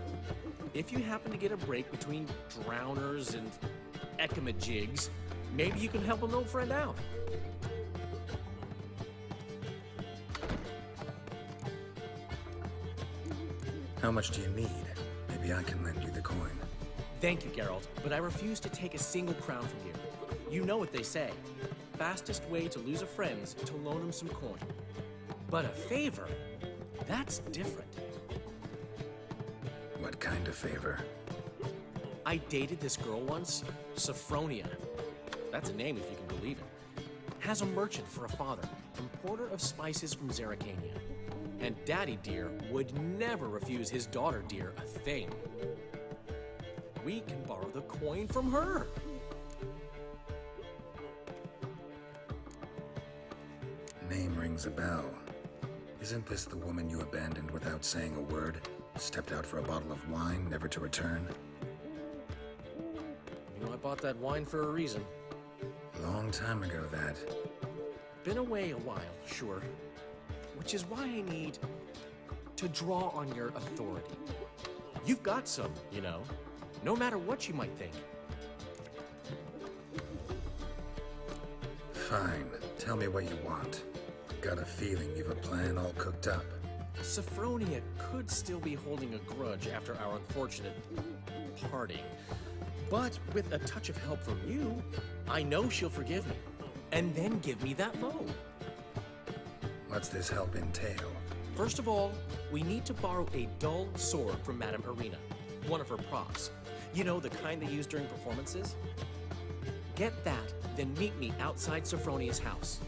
if you happen to get a break between drowners and ekamajigs, maybe you can help an old friend out. How much do you need? Maybe I can lend you the coin. Thank you, Geralt, but I refuse to take a single crown from you. You know what they say. Fastest way to lose a friend's to loan him some coin. But a favor? That's different. What kind of favor? I dated this girl once, Sophronia. That's a name if you can believe it. Has a merchant for a father, importer of spices from Zerrikania. And Daddy Dear would never refuse his daughter Dear a thing. We can borrow the coin from her. Name rings a bell. Isn't this the woman you abandoned without saying a word? Stepped out for a bottle of wine, never to return? You know, I bought that wine for a reason. Long time ago, that. Been away a while, sure. Which is why I need to draw on your authority. You've got some, you know, no matter what you might think. Fine. Tell me what you want. Got a feeling you've a plan all cooked up. Sophronia could still be holding a grudge after our unfortunate parting. But with a touch of help from you, I know she'll forgive me. And then give me that loan. What's this help entail? First of all, we need to borrow a dull sword from Madame Irina, one of her props. You know, the kind they use during performances? Get that, then meet me outside Sophronia's house.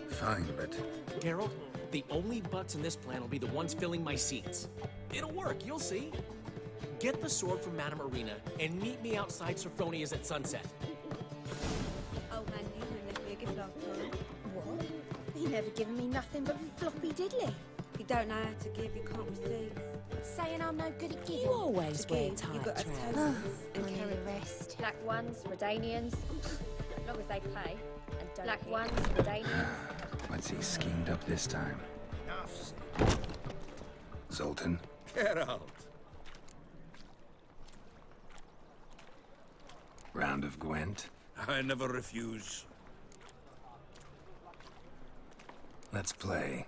Fine, but... Geralt, the only butts in this plan will be the ones filling my seats. It'll work, you'll see. Get the sword from Madame Irina and meet me outside Sophronia's at sunset. Old man Newman left me a gift last time. What? He never given me nothing but floppy diddly. If you don't know how to give, you can't receive. Saying I'm no good at giving. You always wear tight You've got to trousers. toast and carry rest. Black ones, Redanians. As long as they pay. And don't Black ones, Redanians. What's he schemed up this time? Enough said. Zoltan? Geralt. Round of Gwent? I never refuse. Let's play.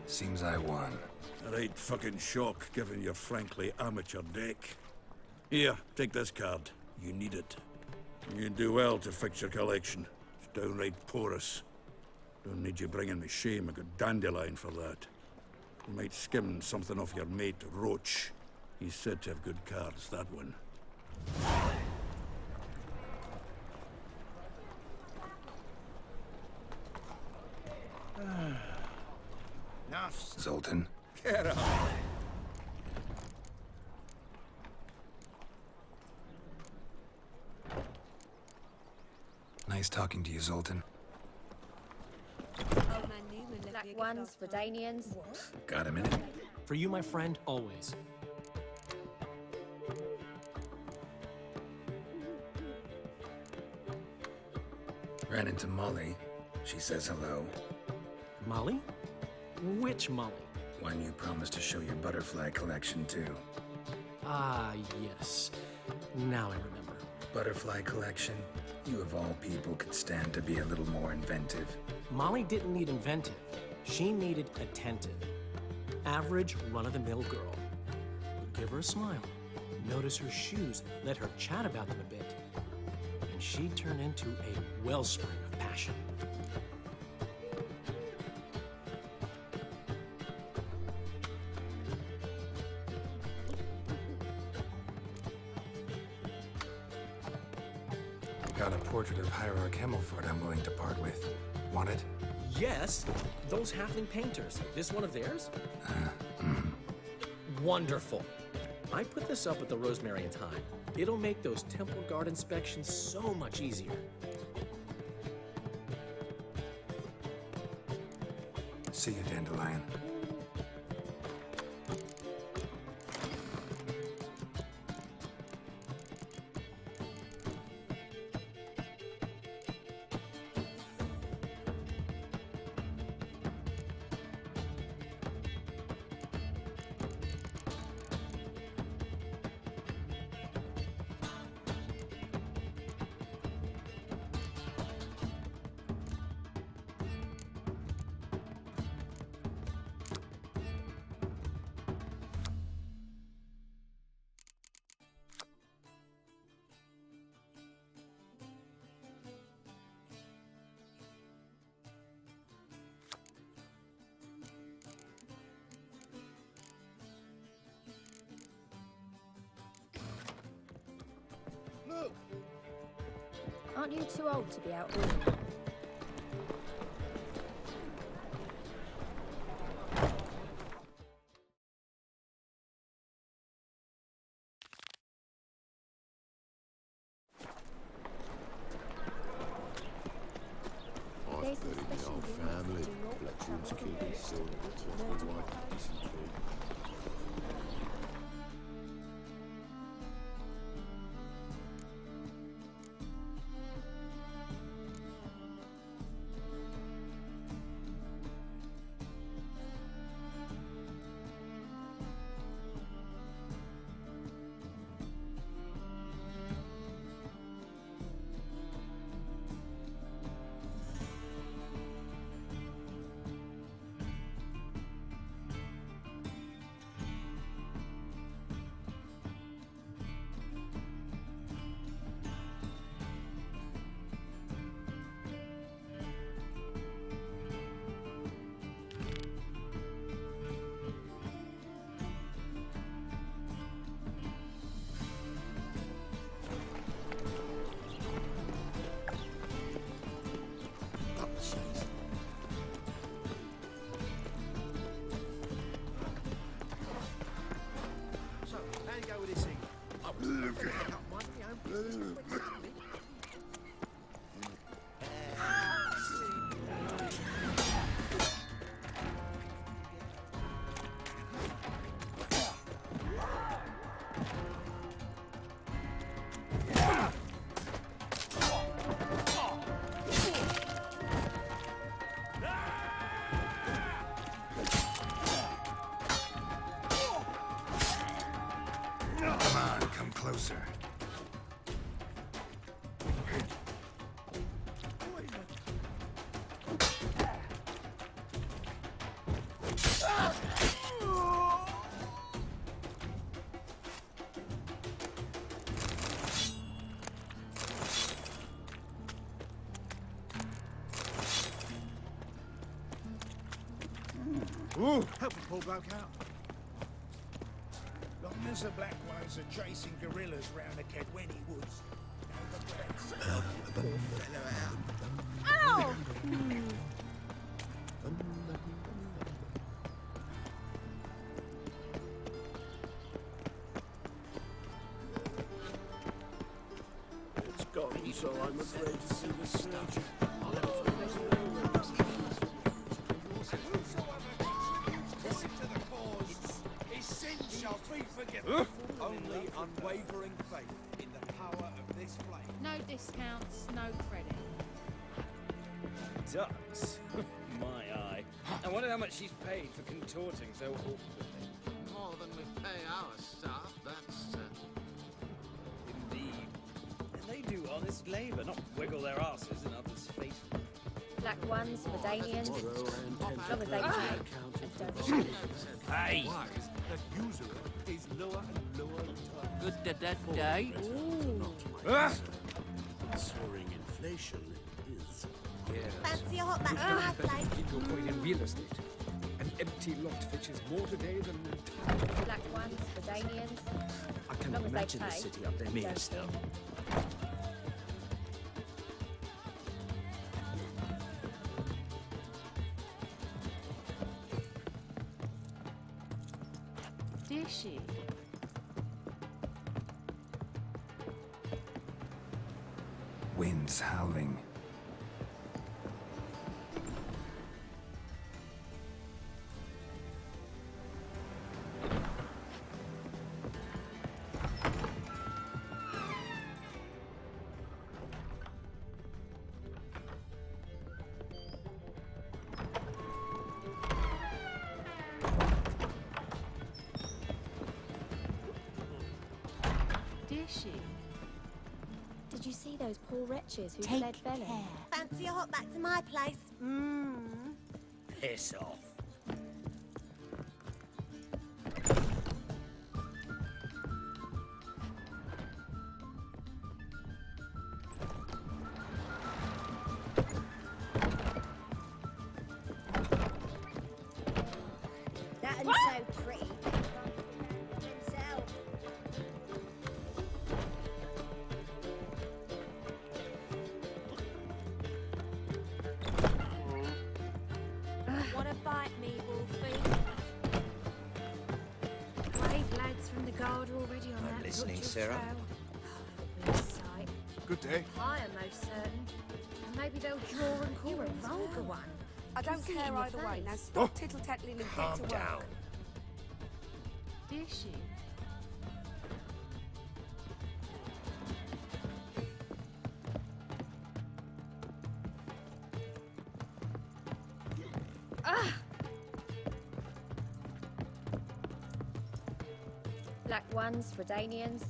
Seems I won. A right fucking shock, given your frankly amateur deck. Here, take this card. You need it. You do well to fix your collection. It's downright porous. Don't need you bringing me shame. I got dandelion for that. You might skim something off your mate, Roach. He's said to have good cards, that one. Zoltan? Get up! Nice talking to you, Zoltan. Black ones for Danians. Got a minute? For you, my friend, always. Ran into Molly. She says hello. Molly? Which Molly? One you promised to show your butterfly collection to. Ah, yes. Now I remember. Butterfly collection? You of all people could stand to be a little more inventive. Molly didn't need inventive. She needed attentive. Average, run-of-the-mill girl. But give her a smile. Notice her shoes. Let her chat about them a bit. And she'd turn into a wellspring of passion. Got a portrait of Hierarch Himmelford I'm willing to part with. Want it? Yes, those halfling painters. This one of theirs? Wonderful. I put this up at the Rosemary in time. It'll make those temple guard inspections so much easier. See you, Dandelion. Aren't you too old to be out here? I've buried the old family. Blackwood's killed his son. Took my wife to dysentery. Closer. Ooh, help me pull bloke out. Long as the Black Ones are chasing guerrillas round the Kedweni woods. Ow! It's gone, so I'm afraid to see the surgeon. Listen to the cause. His sins shall be forgiven. Only unwavering faith in the power of this flame. No discounts, no credit. Ducks? My eye. I wonder how much she's paid for contorting so awkwardly. More than we pay our staff, that's... Indeed. And they do honest labour, not wiggle their asses in others' faces. Black ones for Danians. As long as they pay. And don't cheat. Hey! That usurer is lower and lower return. Good day. Soaring inflation is. Fancy a hot back to my place? Your point in real estate. An empty lot fetches more today than... Black ones for Danians. I can Long as they imagine the pay. city up there And near don't still. Did she? Winds howling. Did she? Did you see those poor wretches who Take fled Velen? Fancy a hot back to my place? Mmm. Piss off. That is so pretty. Himself. Wanna bite me, Wolfie? Brave lads from the guard are already on I'm that listening, butcher's Sarah. trail. Oh, what a sight. Good day. I am most certain. And maybe they'll draw and call a vulgar one. I Can don't see it in care your either way. Now face. stop tittle-tattling and Calm get to work. down. Did she? Black ones for Danians.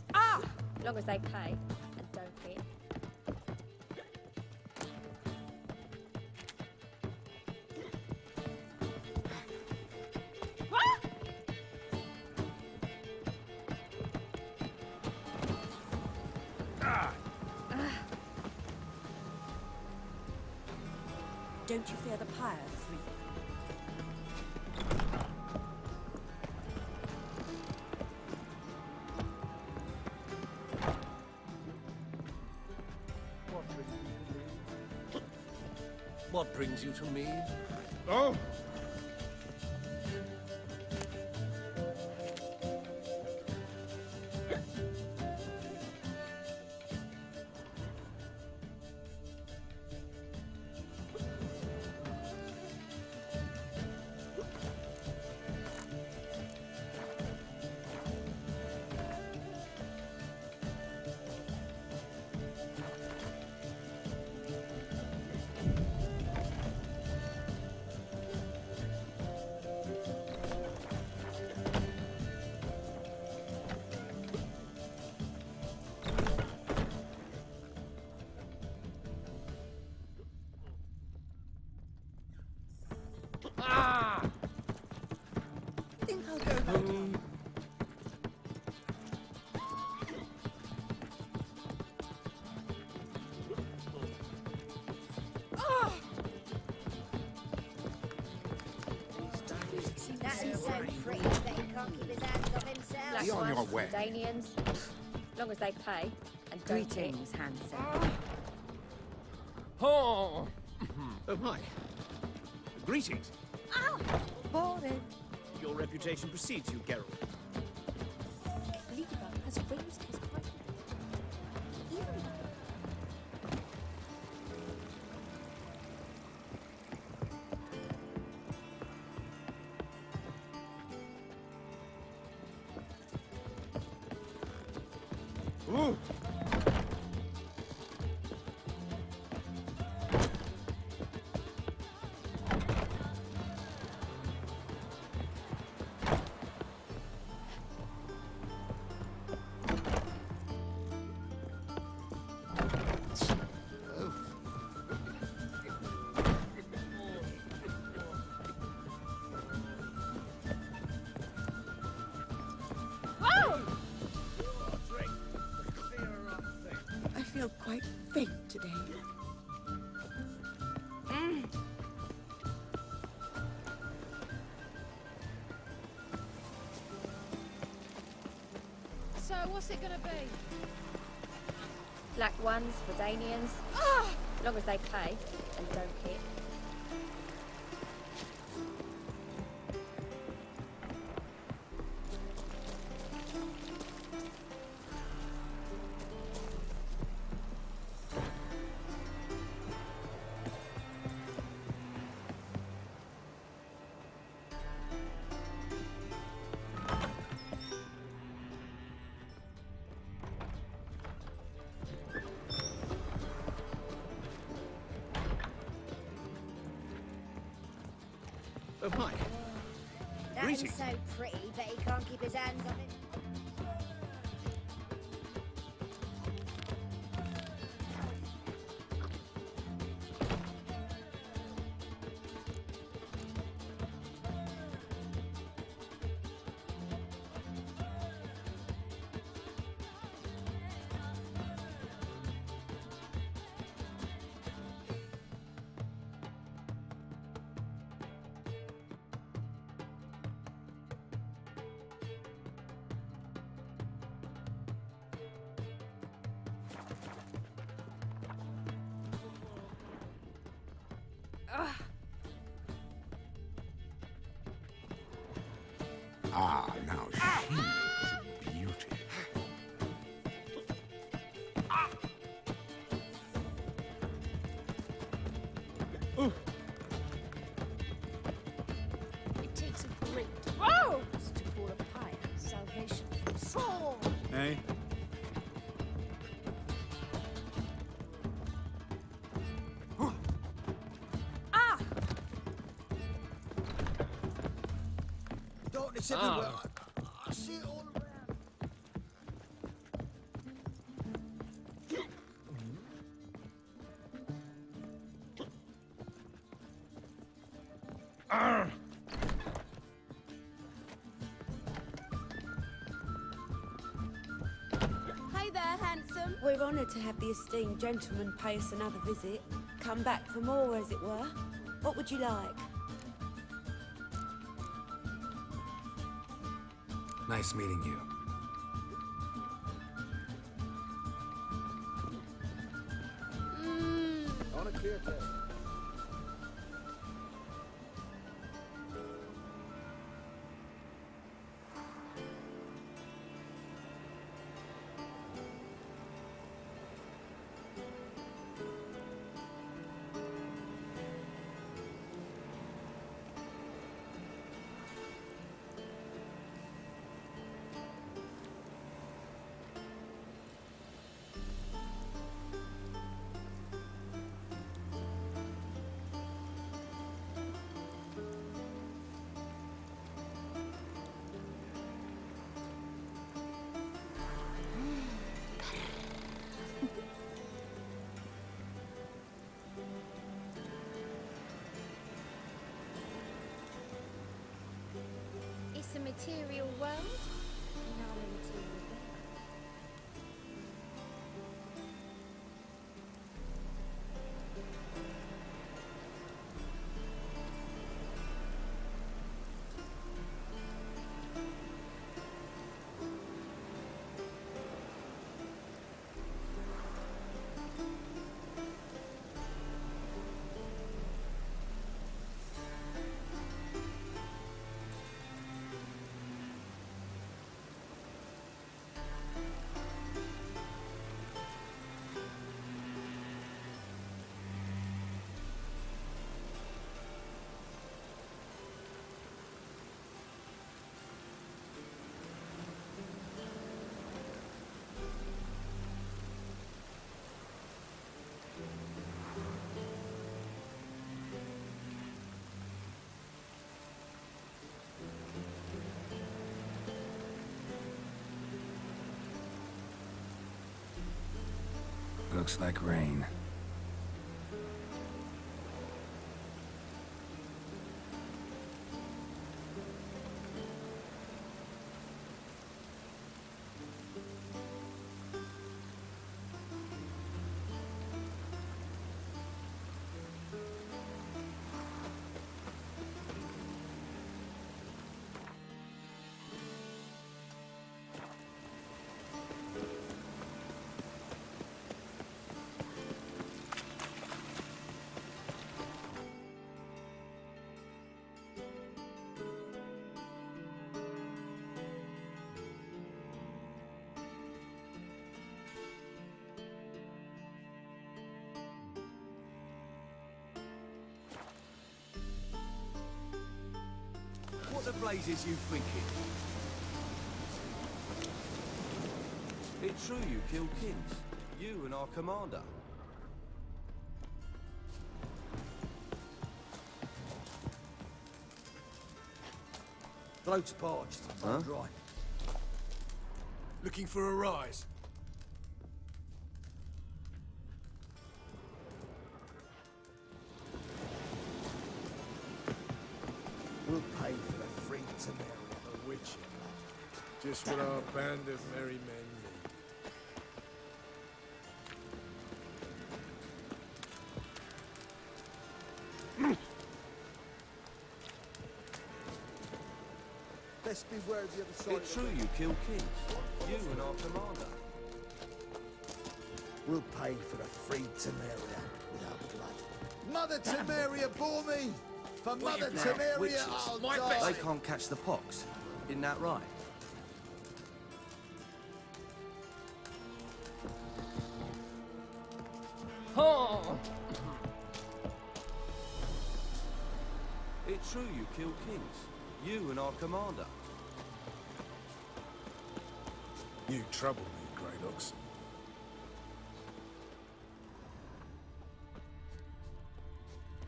Long as they pay and don't hit. Don't you fear the pyre, freak? What brings you to me? Oh! He's so pretty that he can't keep his hands off himself. Be on your way. Danians, long as they pay and don't hit. Greetings, handsome. Oh! Oh, my. Greetings. Oh, boring. Your reputation precedes you, Geralt. Lever has raised his price. Even Ooh! I feel quite faint today. So, what's it gonna be? Black ones for Danians, long as they pay and don't hit. Oh, my. That is so pretty that he can't keep his hands off it. Ah, now she is a beauty. It takes a great to call a pyre salvation from soul. Hey? It's everywhere. I see it all around. Hey there, handsome. We're honoured to have the esteemed gentleman pay us another visit. Come back for more, as it were. What would you like? Nice meeting you. On a clear day. It's a material world. Not a material world. Looks like rain. What the blazes you thinking? It's true you killed kings. You and our commander. Bloke's parched. Huh? Dry. Looking for a rise? We'll pay for the free to marry a witch. Just what our band of merry men need. Best beware of the other side. It's true you killed kings. You and our commander. We'll pay for the free Temeria with our blood. Mother Temeria bore me! For Mother Temeria, Witches. I'll die! They can't catch the pox. Isn't that right? Oh! It's true you killed kings. You and our commander. You trouble me, Greylocks.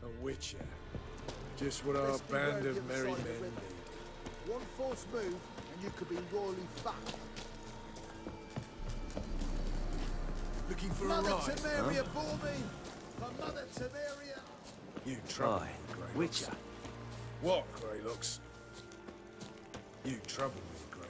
A witcher. Just what our Best beware band of of the other merry side men the river. need. One false move, and you could be royally fucked. Looking for Mother a rise? Temeria Huh? bore me! For Mother Temeria! You trouble Aye, me, Greylocks. Witcher. What, Greylocks? You trouble me, Greylocks.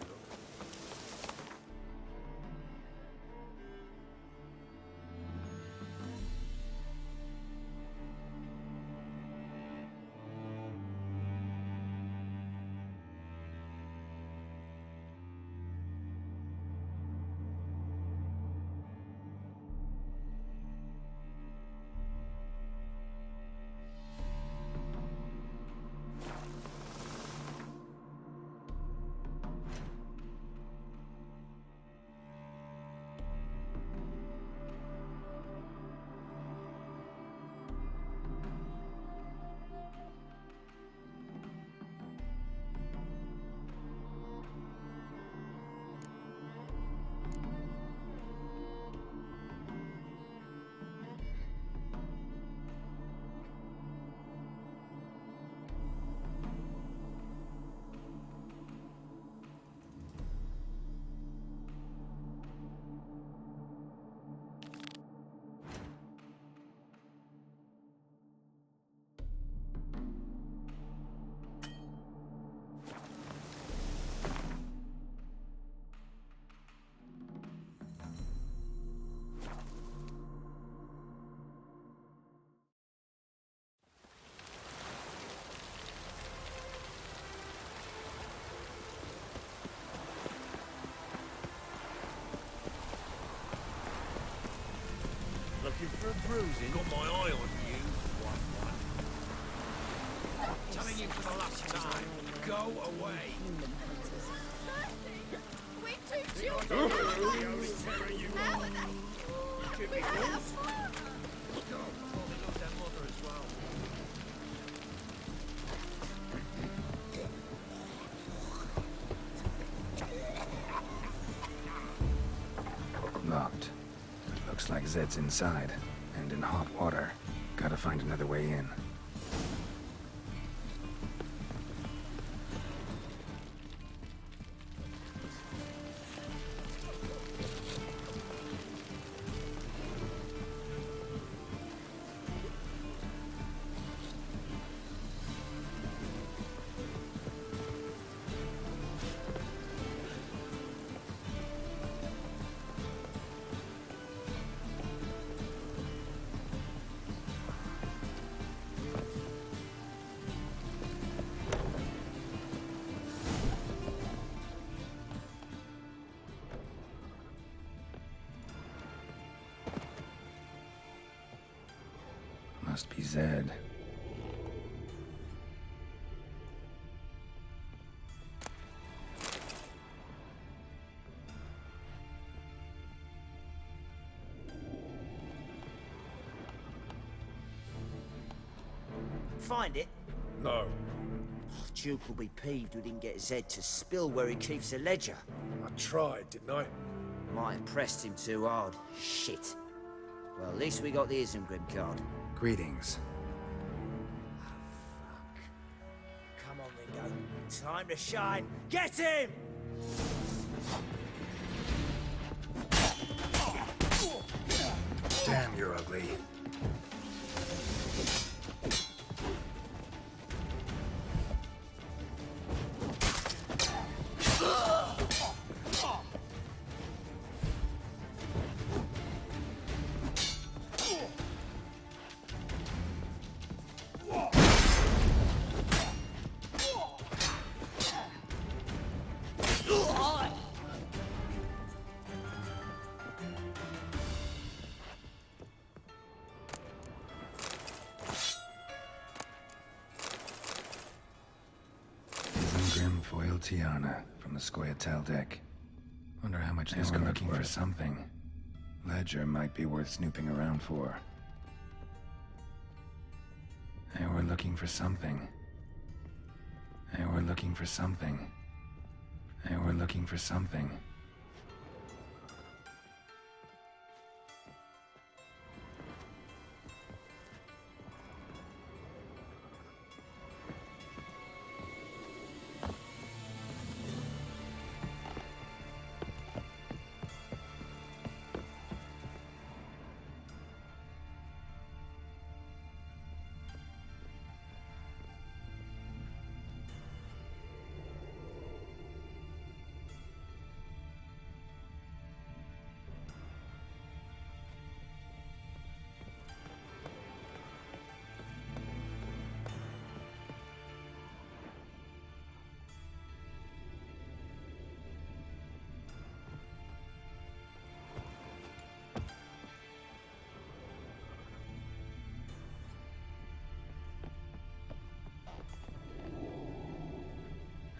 Looking for a bruising? Got my eye on you. Telling you for the last time. Go away. We're two children! How are they? We had a farm! Probably love their mother as well. Locked. Looks like Zed's inside, and in hot water. Gotta find another way in. Must be Zed. Find it? No. Duke will be peeved we didn't get Zed to spill where he keeps the ledger. I tried, didn't I? Might have pressed him too hard. Shit. Well, at least we got the Isengrim card. Greetings. Come on, Ringo. Time to shine. Get him! Damn, you're ugly. Grim foil Tiana from the Scoia'tael deck. Wonder how much this card's looking for something. Ledger might be worth snooping around for. Hey, we're looking for something. Hey, we're looking for something. Hey, we're looking for something.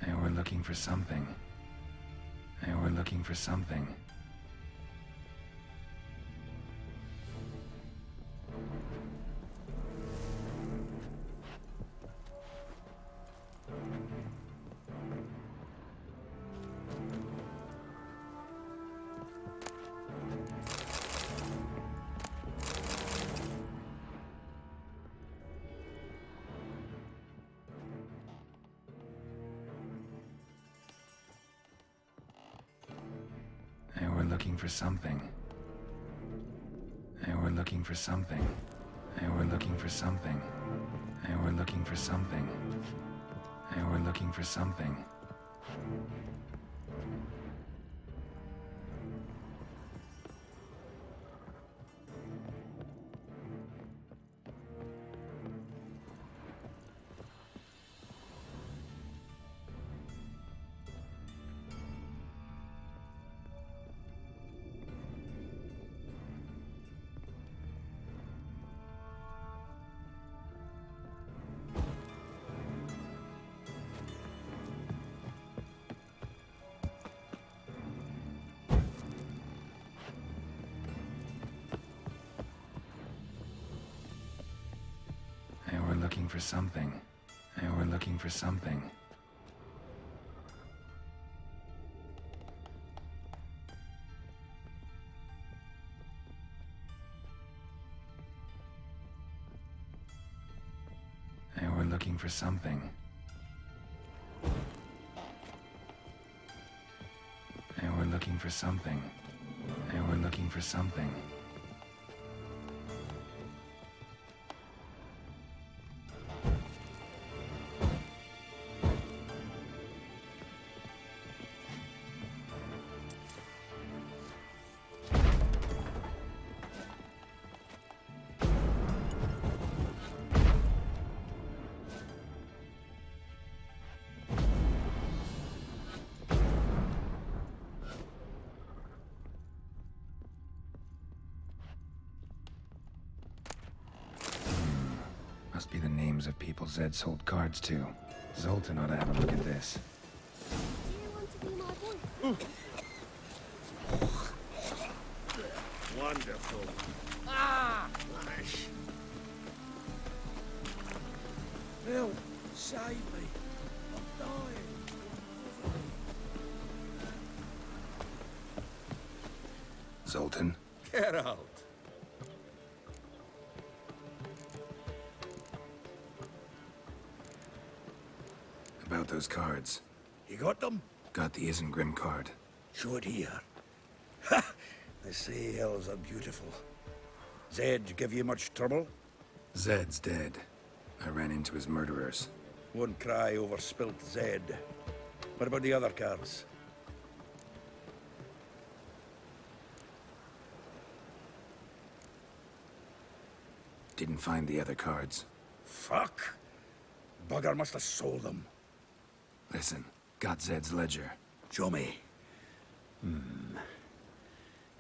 Hey, we're looking for something. Hey, we're looking for something. Hey, we're looking for something. Hey, we're looking for something. Hey, we're looking for something. Hey, we're looking for something. Hey, we're looking for something. Hey, we're looking for something. Hey, we're looking for something. Hey, we're looking for something. Hey, we're looking for something. Hey, we're looking for something. Must be the names of people Zed sold cards to. Zoltan ought to have a look at this. Wonderful. Ah! Flash. Help! Save me! I'm dying! Zoltan? Get out. About those cards. You got them? Got the Isengrim card. Show it here. Ha! They say elves are beautiful. Zed give you much trouble? Zed's dead. I ran into his murderers. Won't cry over spilt Zed. What about the other cards? Didn't find the other cards. Fuck! Bugger must have sold them. Listen, got Zed's ledger. Show me.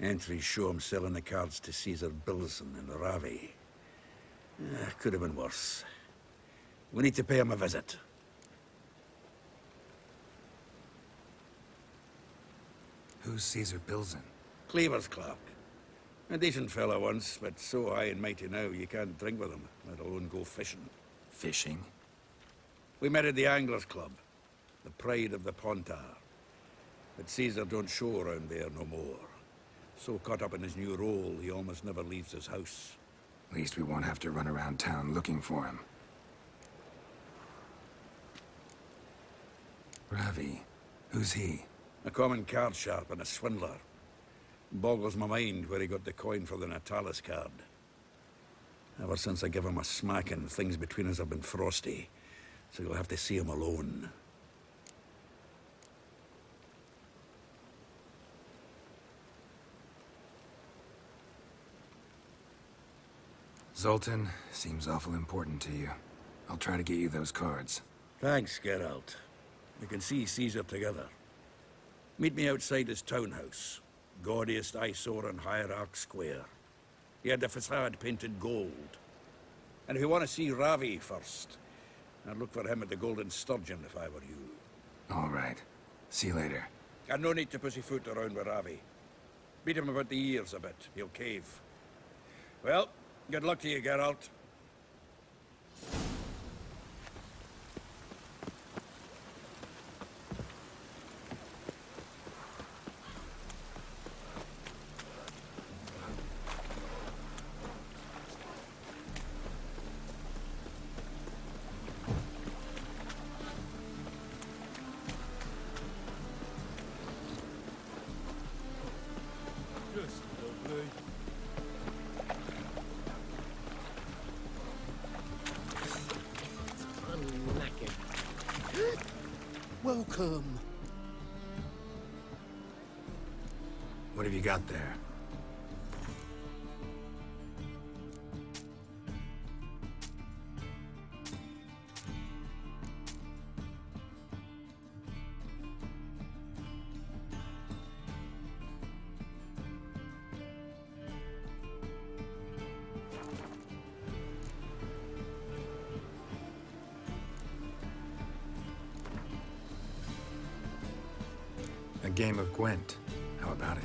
Entries show him selling the cards to Caesar Bilson and Ravi. Could have been worse. We need to pay him a visit. Who's Caesar Bilson? Cleaver's clerk. A decent fellow once, but so high and mighty now you can't drink with him, let alone go fishing. Fishing? We met at the Anglers Club, the pride of the Pontar. But Caesar don't show around there no more. So caught up in his new role, he almost never leaves his house. At least we won't have to run around town looking for him. Ravi, who's he? A common card sharp and a swindler. Boggles my mind where he got the coin for the Natalis card. Ever since I gave him a smacking, things between us have been frosty. So you'll have to see him alone. Zoltan, seems awful important to you. I'll try to get you those cards. Thanks, Geralt. We can see Caesar together. Meet me outside his townhouse. Gaudiest eyesore on Hierarch Square. He had the facade painted gold. And if you want to see Ravi first, I'd look for him at the Golden Sturgeon if I were you. All right. See you later. And no need to pussyfoot around with Ravi. Beat him about the ears a bit. He'll cave. Well, good luck to you, Geralt. Welcome. What have you got there? A game of Gwent. How about it?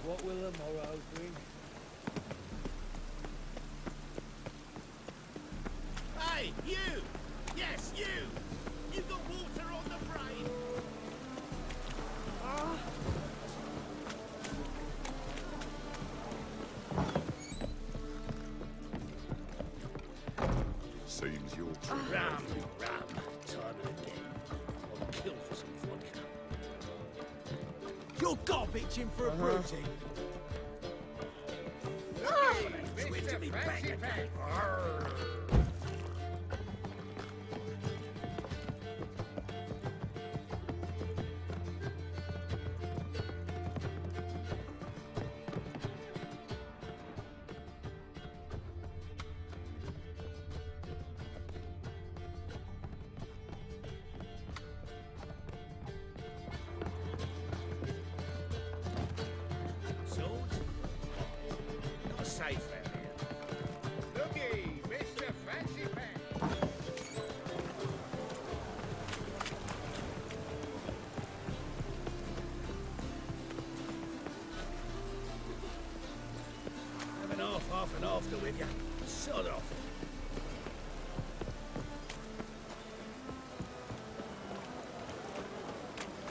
What will the morrow bring? Hey, you! Yes, you! You got water on the brain! Seems you're Ram, time again. I'll kill for some vodka. You're garbage in for a brooding. Switch to me back again. Swords? Not safe out here. Looky, Mr. Fancy Pants. Have an half and after with you. Sod off.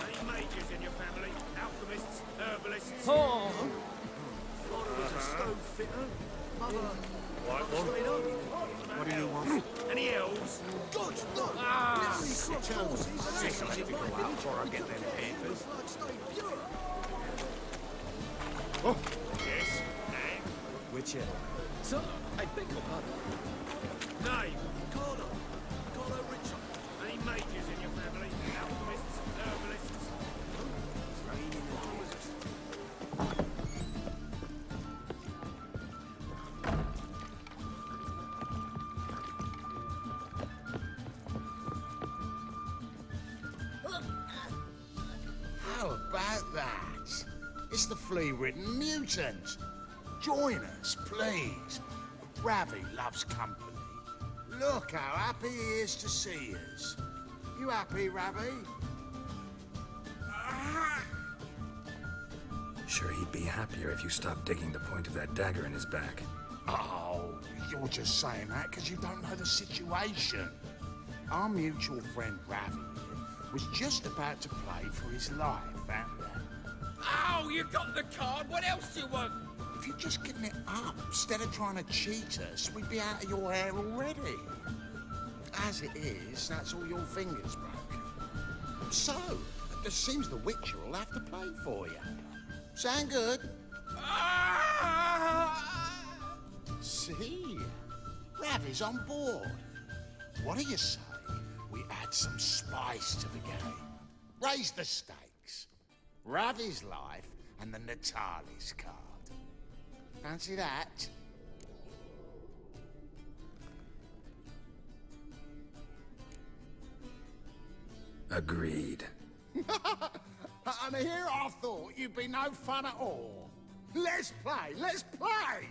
Any mages in your family? Alchemists? Herbalists? Oh! Father was a stove fitter. Mother... What do you want? Any elves? Good, look! Ah! Sit down. Sissies in my before I get them papers. Oh, Yes, and? Whichever. So, I beg your pardon. Name? Carlo Richard. Any mages in your family? Alchemists? Herbalists? How about that? It's the flea-ridden mutant. Join us, please. Ravi loves company. Look how happy he is to see us. You happy, Ravi? Sure, he'd be happier if you stopped digging the point of that dagger in his back. Oh, you're just saying that because you don't know the situation. Our mutual friend Ravi was just about to play for his life, and Oh, you got the card. What else do you want? if you'd just given it up instead of trying to cheat us, we'd be out of your hair already. As it is, that's all your fingers broke. So, it seems the Witcher will have to play for you. Sound good? See? Ravi's on board. What do you say we add some spice to the game? Raise the stakes. Ravi's life and the Natali's card. Fancy that? Agreed. And here I thought you'd be no fun at all. Let's play, let's play!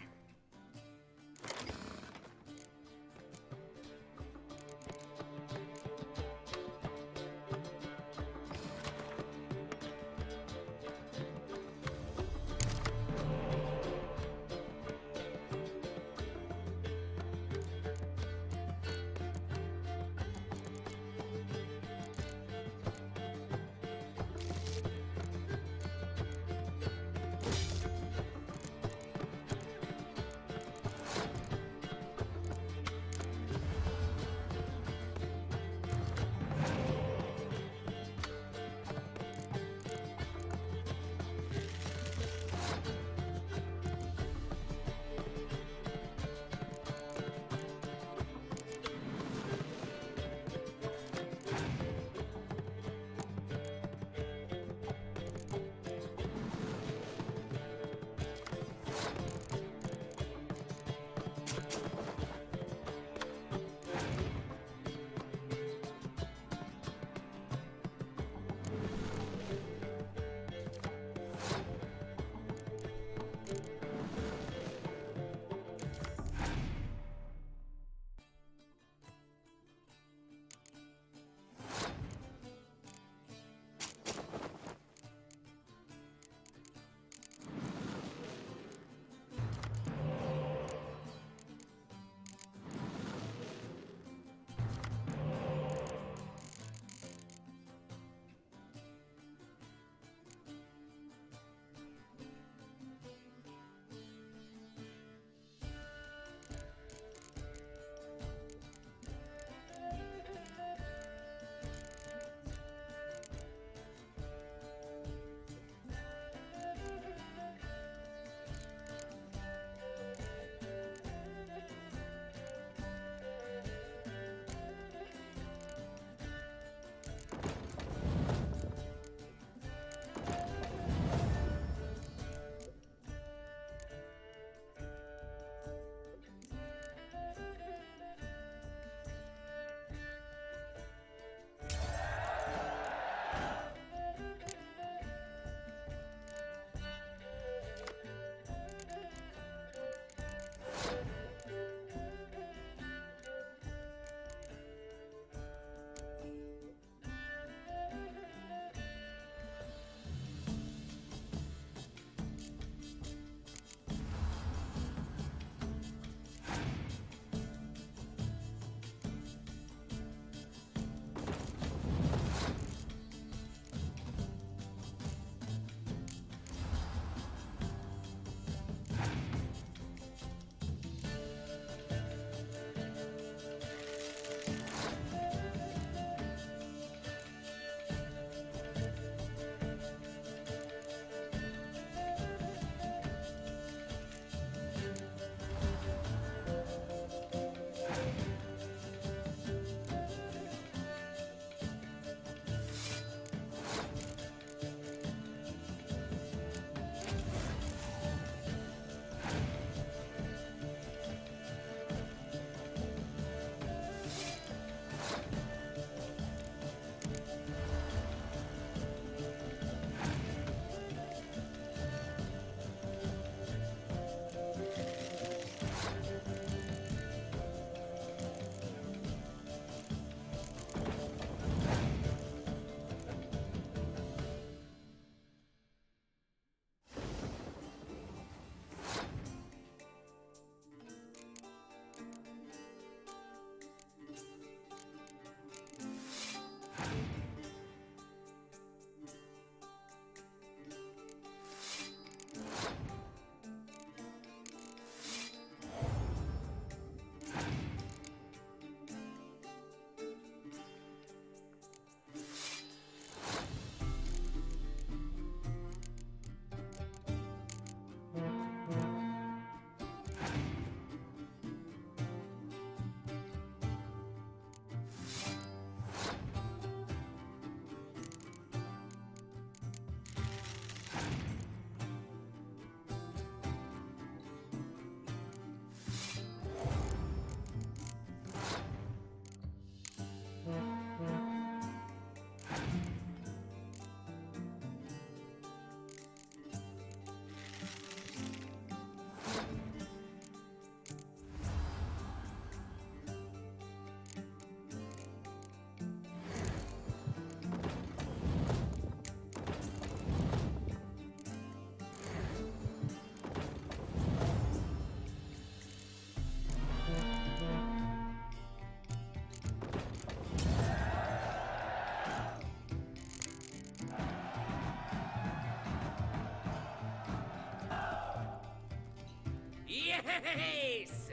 Yes!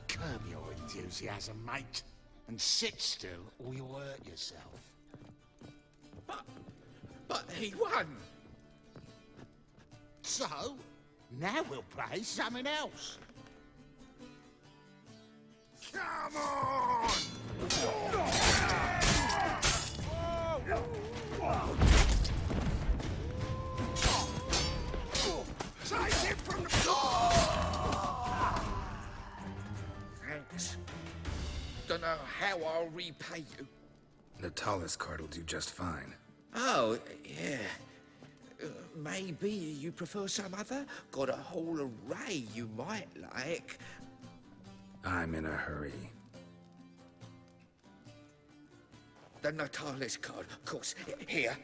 Curb your enthusiasm, mate, and sit still or you'll hurt yourself. But he won! So, now we'll play something else. Come on! Take it from the Thanks. Don't know how I'll repay you. Natalis card will do just fine. Oh, yeah. Maybe you prefer some other? Got a whole array you might like. I'm in a hurry. The Natalis card, of course. Here.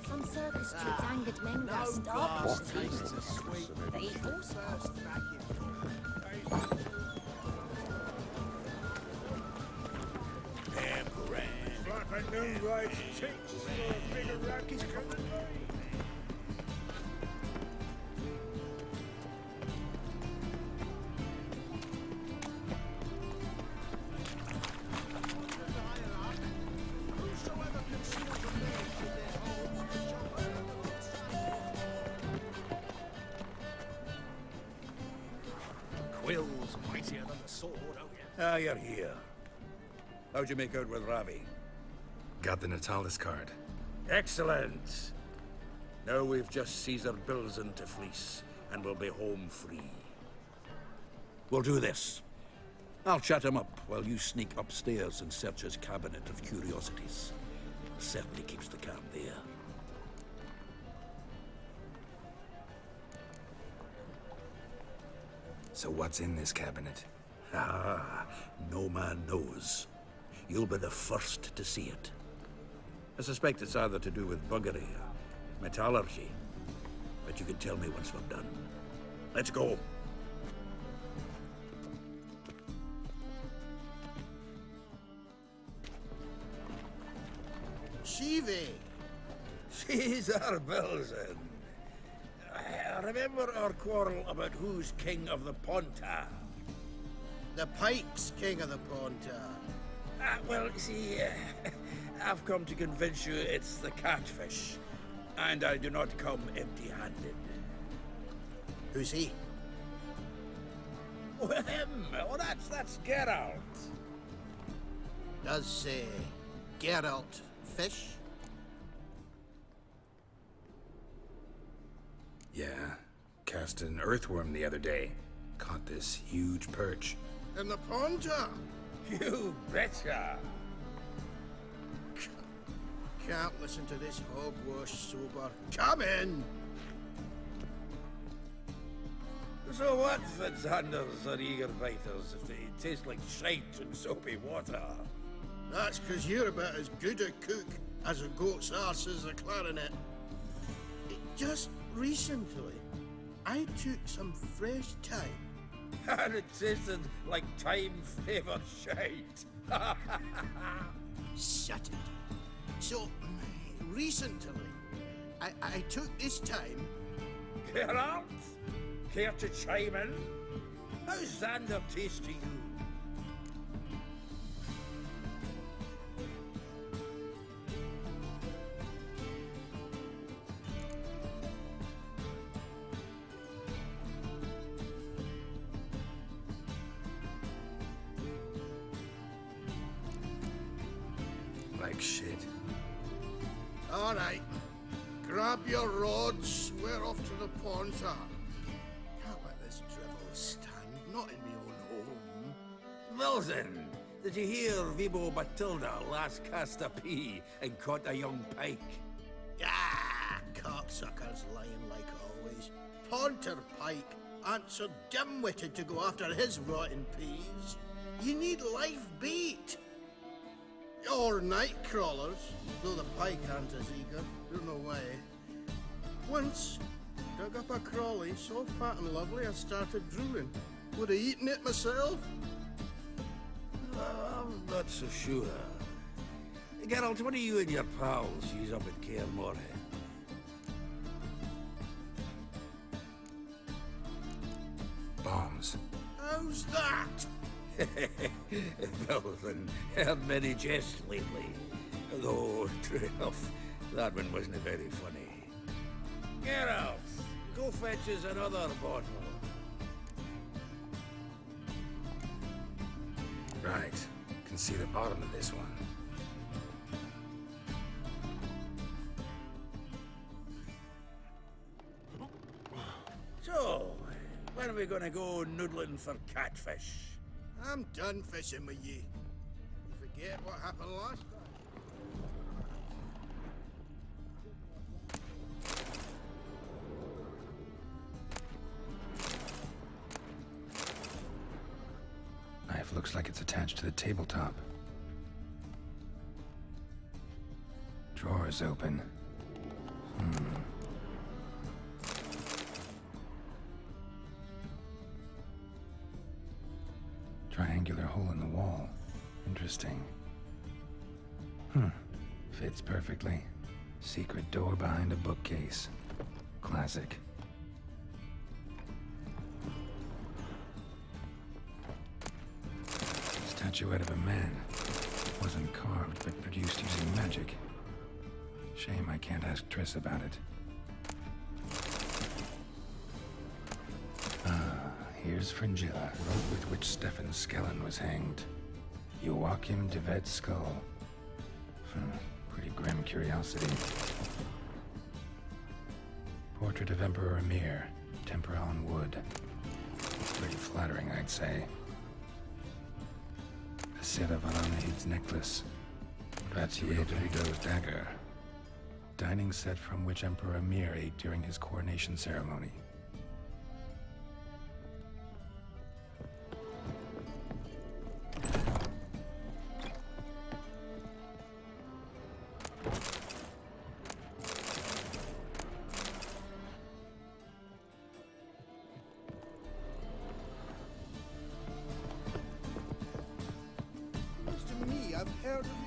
Some circus kids angered men got starved. They eat horses. Like a new right chicks for a bigger racket coming. Quill's mightier than the sword, oh yeah. Ah, you're here. How'd you make out with Ravi? Got the Natalis card. Excellent. Now we've just Caesar Bilzen to fleece, and we'll be home free. We'll do this. I'll chat him up while you sneak upstairs and search his cabinet of curiosities. Certainly keeps the calm there. So what's in this cabinet? Ah, no man knows. You'll be the first to see it. I suspect it's either to do with buggery or metallurgy. But you can tell me once we're done. Let's go. Shivi! Caesar Bilzen. Remember our quarrel about who's king of the Ponta? The Pike's king of the Ponta. Well, you see, I've come to convince you it's the catfish. And I do not come empty-handed. Who's he? Well, him. Oh, that's Geralt. Does Geralt fish? Yeah. Cast an earthworm the other day. Caught this huge perch. In the Ponta? You betcha. Can't listen to this hogwash sober. Come in! So what, Fitzhanders or eager biters, if they taste like shite and soapy water? That's 'cause you're about as good a cook as a goat's arse is a clarinet. Just recently, I took some fresh thyme. And it tasted like thyme-flavoured shite. Shut it. So, recently, I took this time... Geralt? Care to chime in? How's Xander taste to you? Like shit. All right. Grab your rods. We're off to the Ponta. Can't let this drivel stand. Not in my own home. Milton, did you hear Vibo Matilda last cast a pea and caught a young pike? Ah, cocksuckers lying like always. Ponter pike, aren't so dim-witted to go after his rotten peas. You need live bait. Or night crawlers, though the pike aren't as eager. Don't know why. Once, dug up a crawly so fat and lovely I started drooling. Would have eaten it myself. I'm not so sure. Geralt, what are you and your pals use up at Kaer Morhe? Bombs. How's that? Well, then, heard many jests lately. Though, true enough, that one wasn't very funny. Geralt, go fetch us another bottle. Right. Can see the bottom of this one. So, when are we gonna go noodling for catfish? I'm done fishing with you. You forget what happened last time? Knife looks like it's attached to the tabletop. Drawer is open. Triangular hole in the wall. Interesting. Fits perfectly. Secret door behind a bookcase. Classic. Statuette of a man. Wasn't carved, but produced using magic. Shame I can't ask Triss about it. Here's Fringilla, rope with which Stefan Skellen was hanged. Joachim de Vet's skull. Pretty grim curiosity. Portrait of Emperor Emir, tempera on wood. Pretty flattering, I'd say. A set of Aranheid's necklace. Vatier de Rideau's dagger. Dining set from which Emperor Emir ate during his coronation ceremony.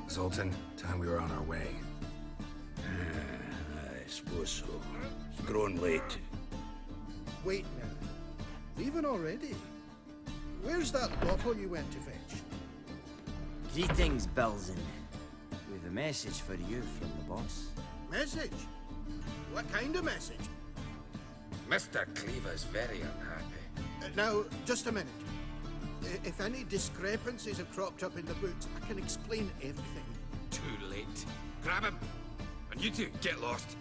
Zoltan, time we were on our way. I suppose so. It's grown late. Wait now. Leaving already? Where's that bottle you went to fetch? Greetings, Belzen. We've a message for you from the boss. Message? What kind of message? Mr. Cleaver's very unhappy. Now, just a minute. If any discrepancies have cropped up in the books, I can explain everything. Too late. Grab him! And you two, get lost.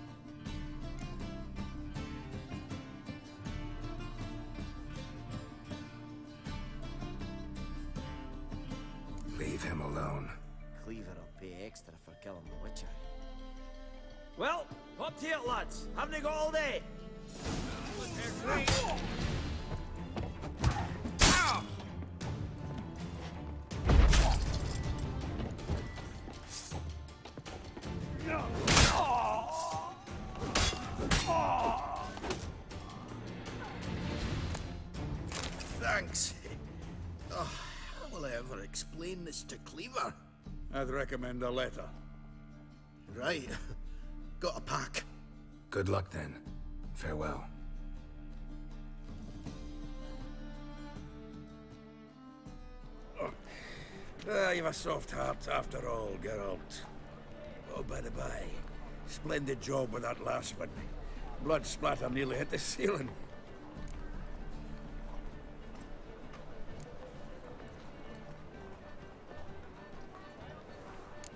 Leave him alone. Cleaver will pay extra for killing the Witcher. Well, up to it, lads. Haven't they got all day? Thanks. Oh, how will I ever explain this to Cleaver? I'd recommend a letter. Right. Got a pack. Good luck then. Farewell. You've a soft heart after all, Geralt. Oh, by the by, splendid job with that last one. Blood splatter nearly hit the ceiling.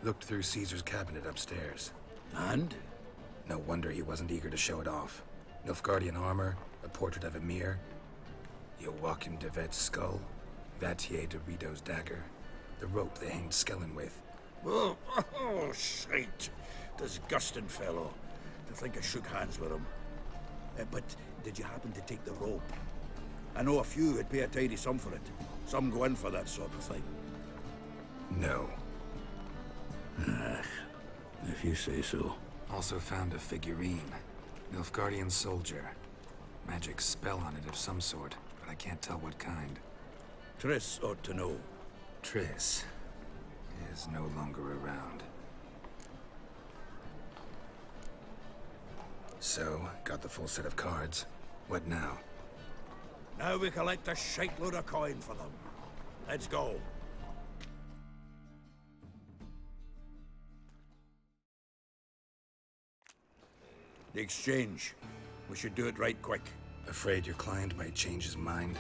Looked through Caesar's cabinet upstairs. And? No wonder he wasn't eager to show it off. Nilfgaardian armor, a portrait of Emir, Joachim de Vet's skull, Vatier de Rideau's dagger, the rope they hanged Skellen with. Oh, shite. Disgusting fellow. To think I shook hands with him. But did you happen to take the rope? I know a few who'd pay a tidy sum for it. Some go in for that sort of thing. No. If you say so. Also found a figurine. Nilfgaardian soldier. Magic spell on it of some sort, but I can't tell what kind. Triss ought to know. Triss is no longer around. So, got the full set of cards. What now? Now we collect a shiteload of coin for them. Let's go. The exchange. We should do it right quick. Afraid your client might change his mind?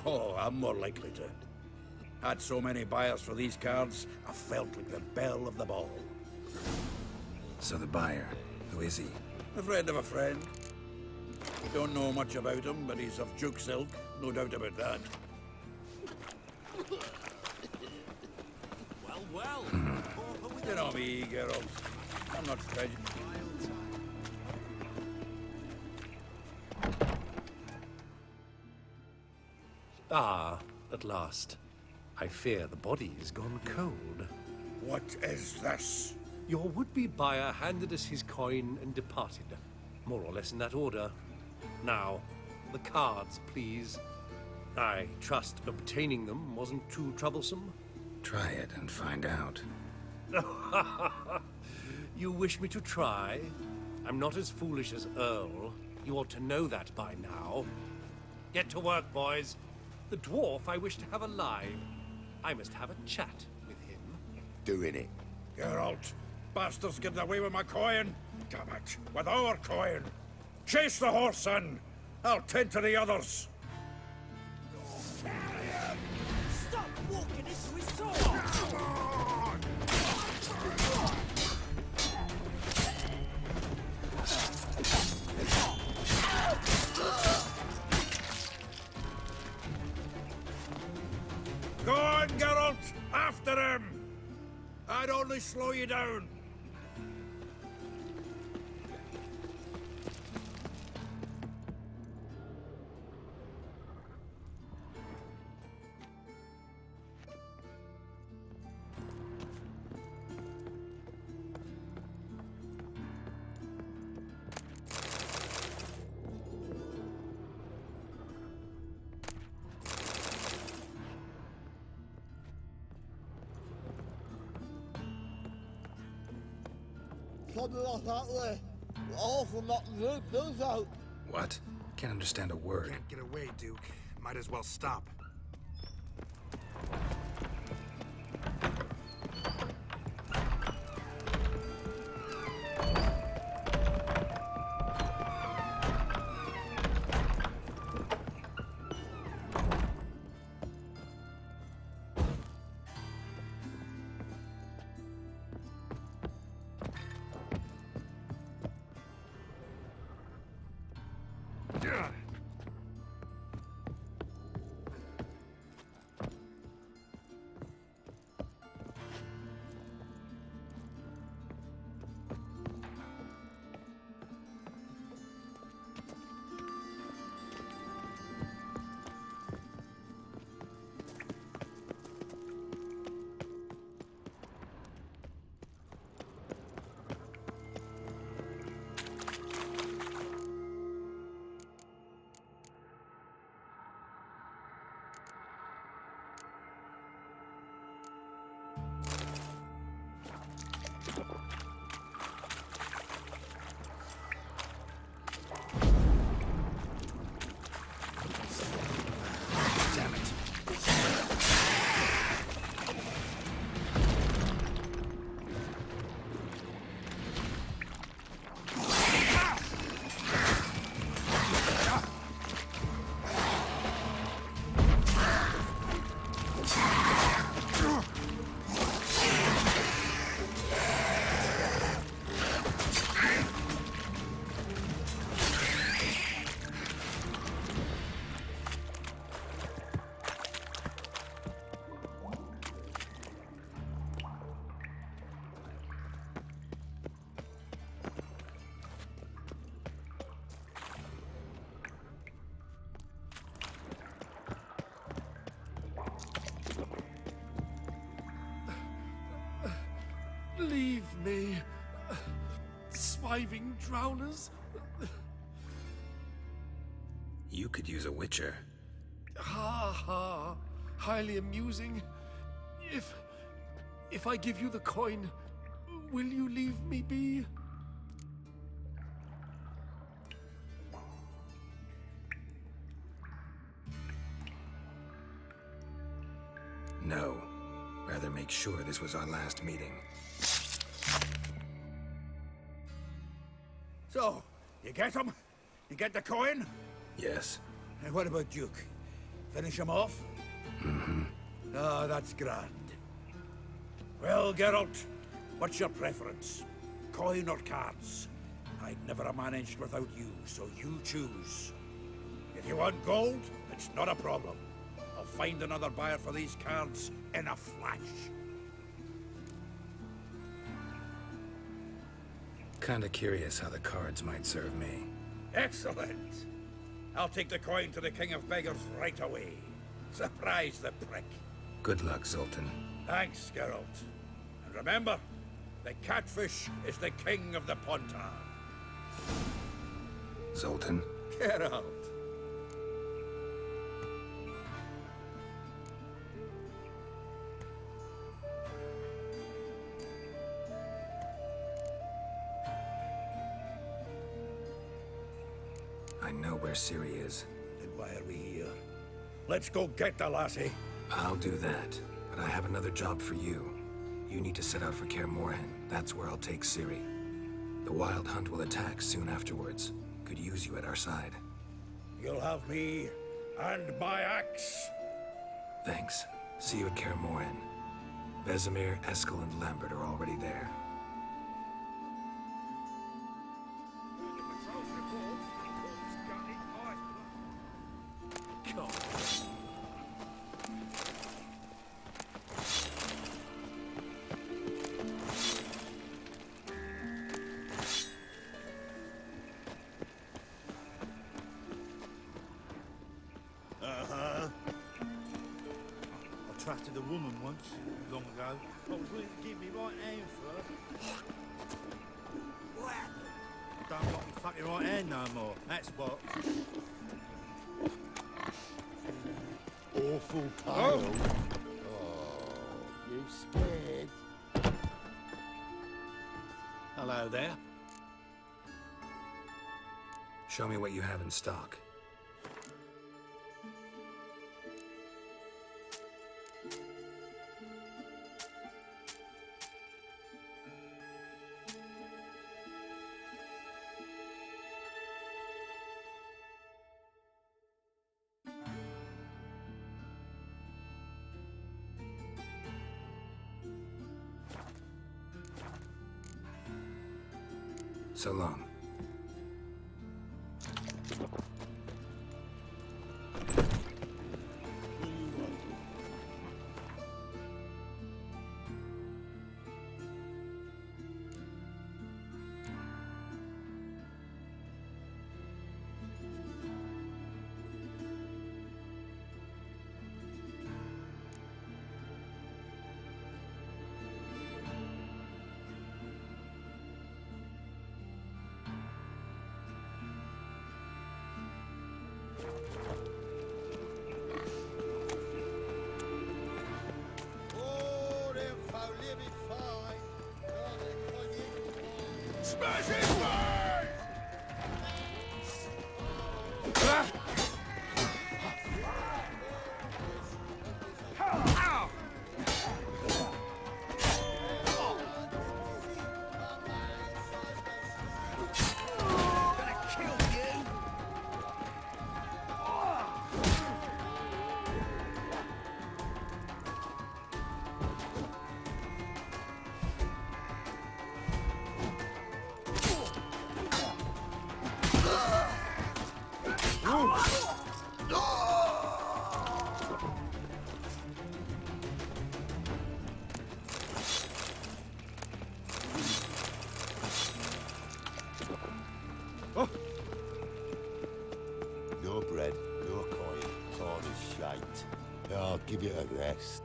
Oh, I'm more likely to. Had so many buyers for these cards, I felt like the belle of the ball. So the buyer, who is he? A friend of a friend. Don't know much about him, but he's of Duke's ilk, no doubt about that. Well. You know me, Geralt. I'm not prejudiced. Ah, at last. I fear the body is gone cold. What is this? Your would-be buyer handed us his coin and departed. More or less in that order. Now, the cards, please. I trust obtaining them wasn't too troublesome. Try it and find out. You wish me to try? I'm not as foolish as Earl. You ought to know that by now. Get to work, boys. The dwarf I wish to have alive. I must have a chat with him. Doing it. Geralt, bastards getting away with my coin. Damn it, with our coin. Chase the horse in. I'll tend to the others. Stop walking into his sword! Go on, Geralt! After him! I'd only slow you down. Something like that way. Awful not root those out. What? Can't understand a word. Can't get away, Duke. Might as well stop. me. Swiving drowners. You could use a witcher. Ha ha. Highly amusing. If I give you the coin, will you leave me be? No. Rather make sure this was our last meeting. So, you get him? You get the coin? Yes. And what about Duke? Finish him off? Mm-hmm. Ah, that's grand. Well, Geralt, what's your preference? Coin or cards? I'd never have managed without you, so you choose. If you want gold, it's not a problem. I'll find another buyer for these cards in a flash. Kinda curious how the cards might serve me. Excellent. I'll take the coin to the King of Beggars right away. Surprise the prick. Good luck, Zoltan. Thanks, Geralt. And remember, the catfish is the king of the Pontar. Zoltan? Geralt. I know where Ciri is. Then why are we here? Let's go get the lassie. I'll do that, but I have another job for you. You need to set out for Kaer Morhen. That's where I'll take Ciri. The Wild Hunt will attack soon afterwards. Could use you at our side. You'll have me and my axe. Thanks. See you at Kaer Morhen. Vesemir, Eskel, and Lambert are already there. Trusted a woman once, long ago. I was willing to give me right hand for her. I don't want my fucking right hand no more. That's what. Awful tale. Oh, you scared? Hello there. Show me what you have in stock. So long. Smash it, way! No bread, no coin, all this shite. I'll give you a rest.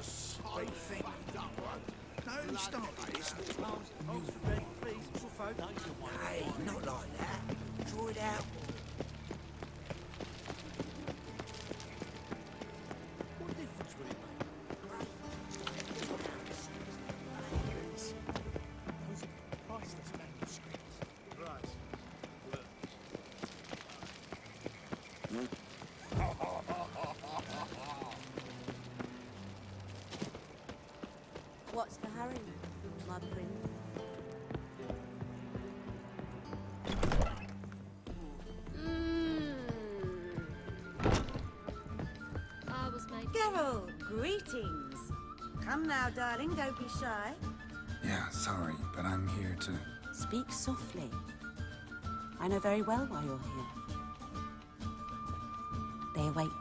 They think no, stop this. Hey, not like that. Draw it out. What difference will it make? Those are priceless manuscripts. Right. What's the hurry, my prince? I was made. Geralt, greetings. Come now, darling, don't be shy. Yeah, sorry, but I'm here to... Speak softly. I know very well why you're here. There, wait.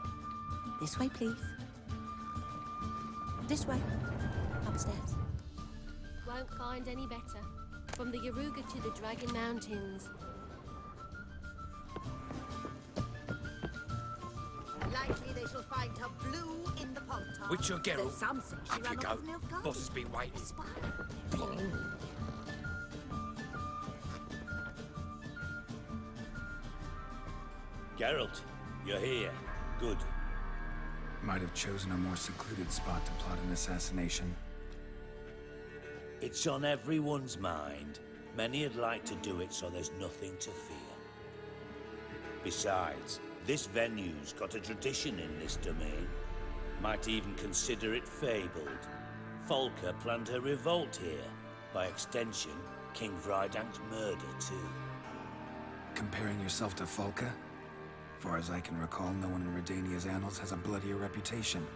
This way, please. This way. Upstairs. Won't find any better. From the Yaruga to the Dragon Mountains. Likely they shall find her blue in the pond. Witcher Geralt, Some say she up ran you off go. with Nilfgaard. Boss has been waiting. Geralt, you're here. Good. Might have chosen a more secluded spot to plot an assassination. It's on everyone's mind. Many would like to do it so there's nothing to fear. Besides, this venue's got a tradition in this domain. Might even consider it fabled. Folker planned her revolt here. By extension, King Vrydank's murder, too. Comparing yourself to Folka? Far as I can recall, no one in Redania's annals has a bloodier reputation.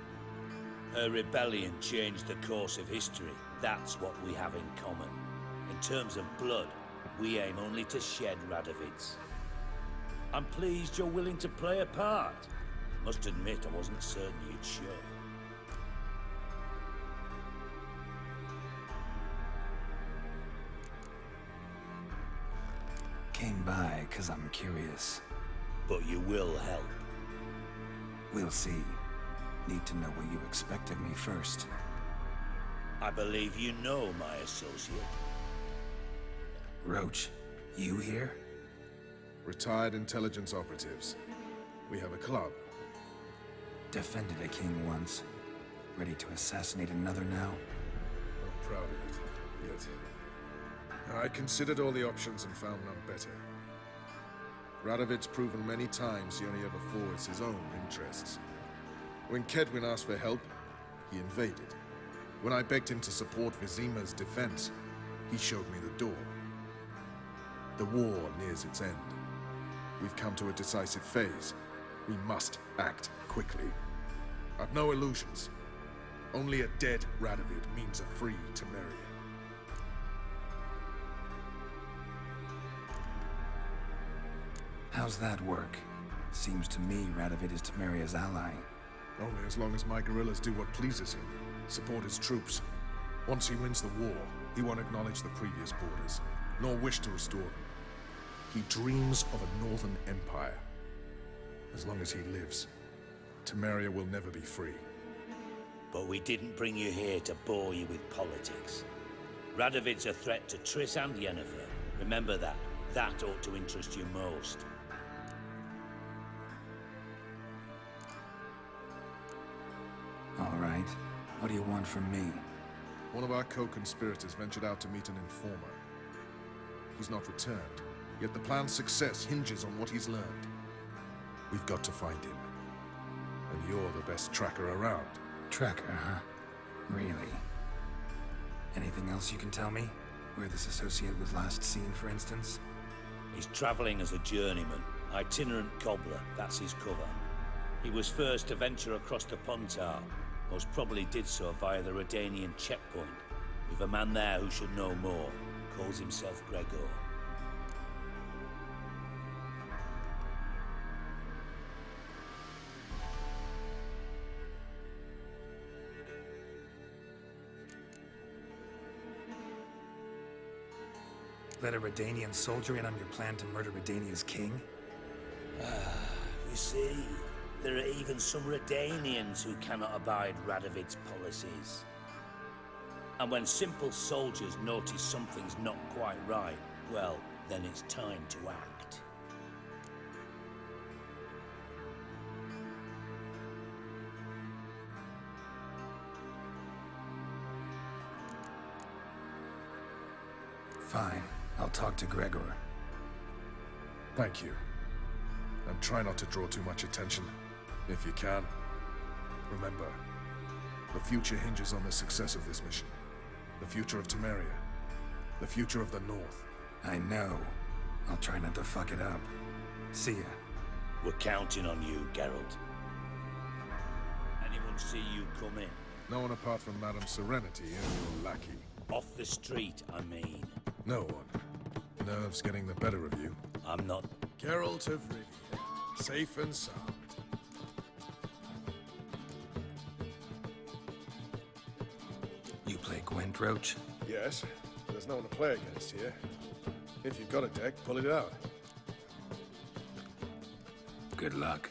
Her rebellion changed the course of history. That's what we have in common. In terms of blood, we aim only to shed Radovid's. I'm pleased you're willing to play a part. Must admit, I wasn't certain you'd show. Came by 'cause I'm curious. But you will help. We'll see. Need to know what you expect of me first. I believe you know my associate. Roach, you here? Retired intelligence operatives. We have a club. Defended a king once. Ready to assassinate another now? Not proud of it, yet. I considered all the options and found none better. Radovid's proven many times he only ever forwards his own interests. When Kedwin asked for help, he invaded. When I begged him to support Vizima's defense, he showed me the door. The war nears its end. We've come to a decisive phase. We must act quickly. I've no illusions. Only a dead Radovid means a free Temeria. How's that work? Seems to me Radovid is Temeria's ally. Only as long as my guerrillas do what pleases him. Support his troops. Once he wins the war, he won't acknowledge the previous borders, nor wish to restore them. He dreams of a northern empire. As long as he lives, Temeria will never be free. But we didn't bring you here to bore you with politics. Radovid's a threat to Triss and Yennefer. Remember that. That ought to interest you most. All right. What do you want from me? One of our co-conspirators ventured out to meet an informer. He's not returned, yet the plan's success hinges on what he's learned. We've got to find him. And you're the best tracker around. Tracker, huh? Really? Anything else you can tell me? Where this associate was last seen, for instance? He's traveling as a journeyman. Itinerant cobbler, that's his cover. He was first to venture across the Pontar. Most probably did so via the Redanian checkpoint. We've a man there who should know more. Calls himself Gregor. Let a Redanian soldier in on your plan to murder Redania's king? You see, There are even some Redanians who cannot abide Radovid's policies. And when simple soldiers notice something's not quite right, well, then it's time to act. Fine. I'll talk to Gregor. Thank you. And try not to draw too much attention, if you can. Remember, the future hinges on the success of this mission. The future of Temeria. The future of the North. I know. I'll try not to fuck it up. See ya. We're counting on you, Geralt. Anyone see you come in? No one apart from Madame Serenity and your lackey. Off the street, I mean. No one. Nerves getting the better of you. I'm not... Geralt of Rivia. Safe and sound. You play Gwent, Roach? Yes. There's no one to play against here. If you've got a deck, pull it out. Good luck.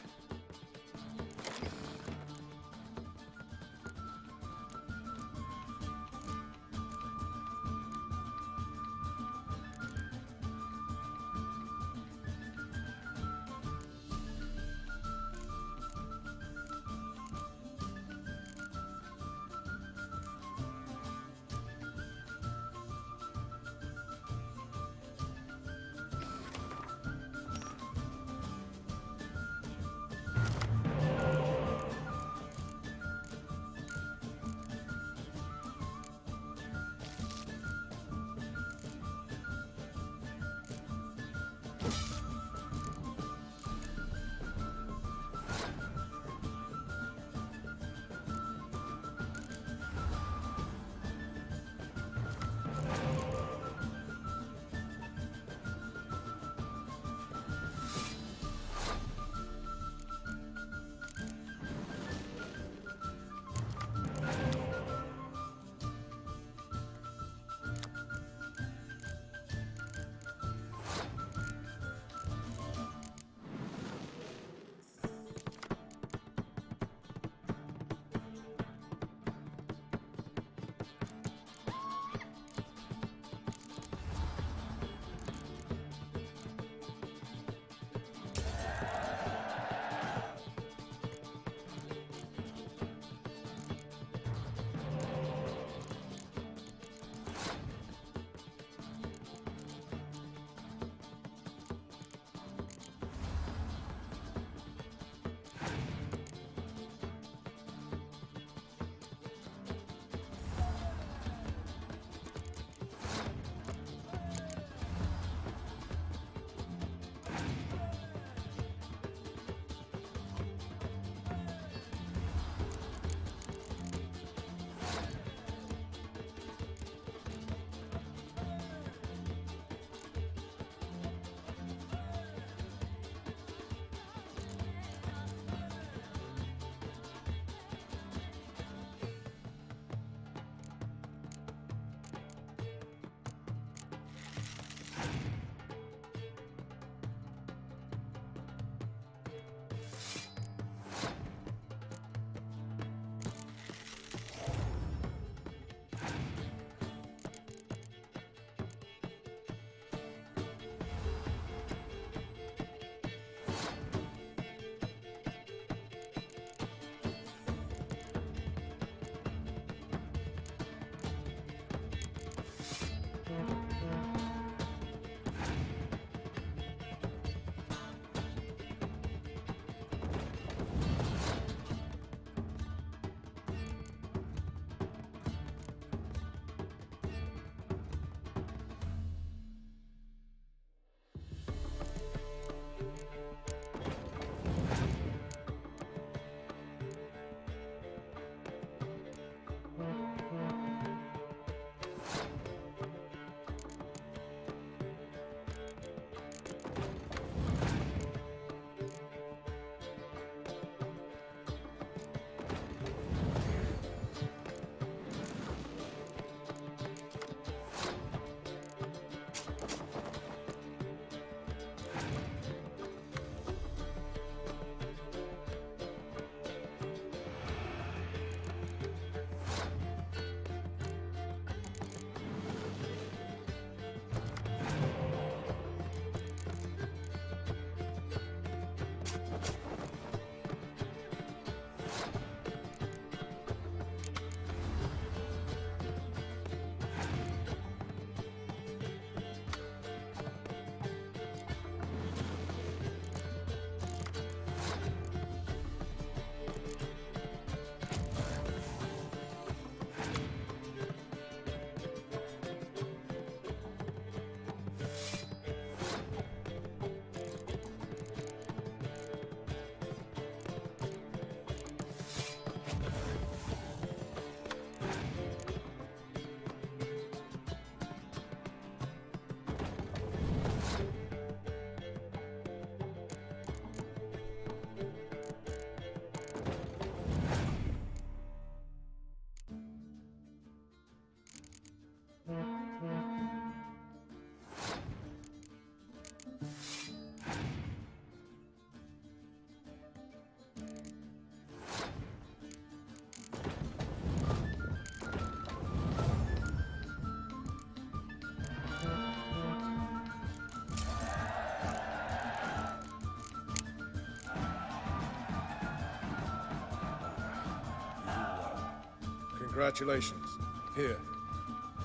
Congratulations. Here.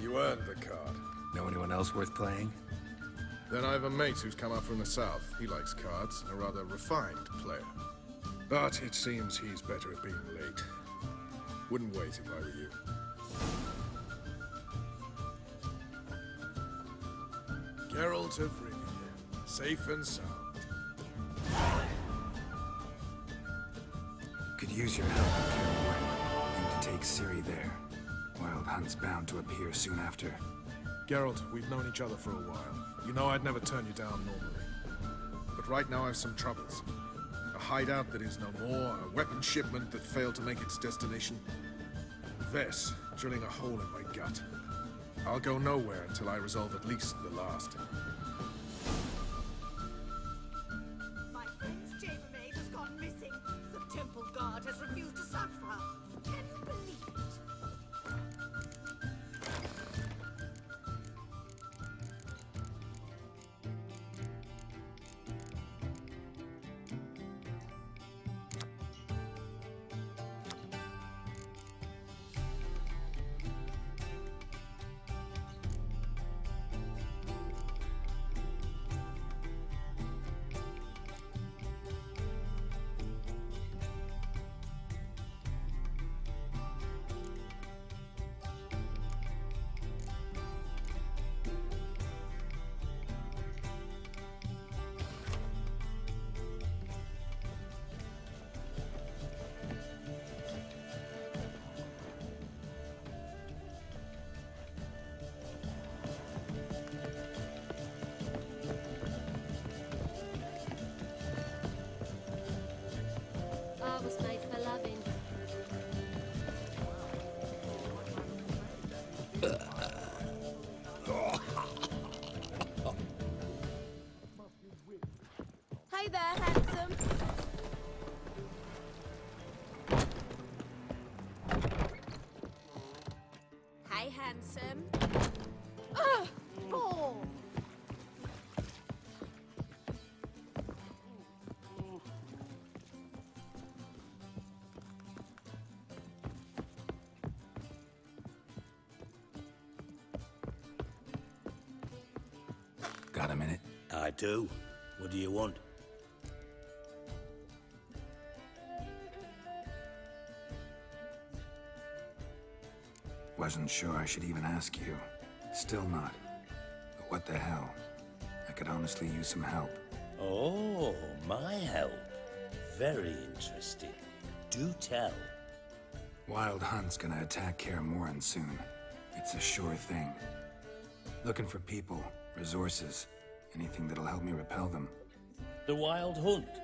You earned the card. Know anyone else worth playing? Then I have a mate who's come up from the south. He likes cards, a rather refined player. But it seems he's better at being late. Wouldn't wait if I were you. Geralt of Rivia, safe and sound. Could use your help, Geralt. Aim to take Ciri there. Wild Hunt's bound to appear soon after. Geralt, we've known each other for a while. You know I'd never turn you down normally. But right now I have some troubles. A hideout that is no more, a weapon shipment that failed to make its destination. Vess drilling a hole in my gut. I'll go nowhere until I resolve at least the last. My friend's chambermaid has gone missing. The temple guard has refused to search for her. Can you believe it? Art was made for loving. Hey there, handsome. Hey, handsome. Ugh! Oh! Got a minute? I do. What do you want? Wasn't sure I should even ask you. Still not. But what the hell? I could honestly use some help. Oh, my help. Very interesting. Do tell. Wild Hunt's gonna attack Kaer Morhen soon. It's a sure thing. Looking for people, resources, anything that'll help me repel them. The Wild Hunt?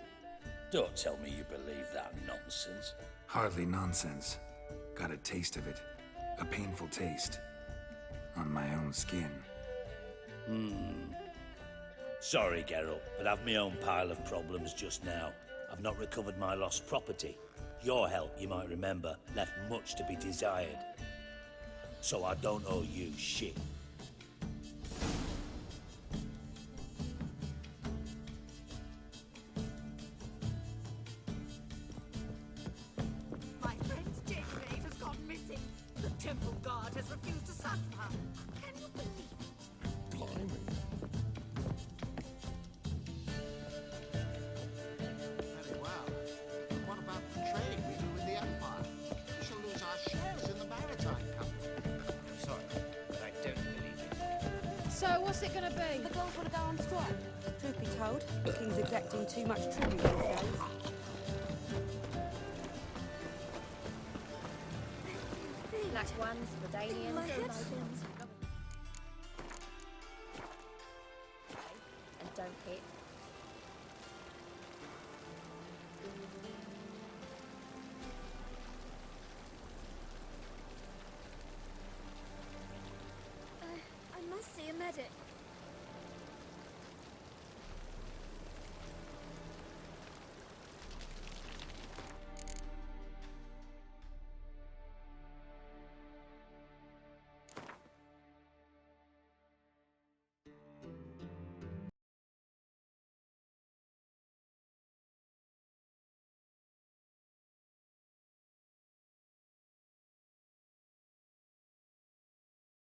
Don't tell me you believe that nonsense. Hardly nonsense. Got a taste of it. A painful taste. On my own skin. Sorry, Geralt, but I've my own pile of problems just now. I've not recovered my lost property. Your help, you might remember, left much to be desired. So I don't owe you shit. My friend's chambermaid has gone missing. The temple guard has refused to search for her. Can you believe it? Blimey. Very well. But what about the trade we do with the Empire? We shall lose our shares in the maritime company. I'm sorry, but I don't believe it. So, what's it gonna be? The girls want to go on strike. Truth be told, the king's exacting too much tribute these days. Black ones, Redanians.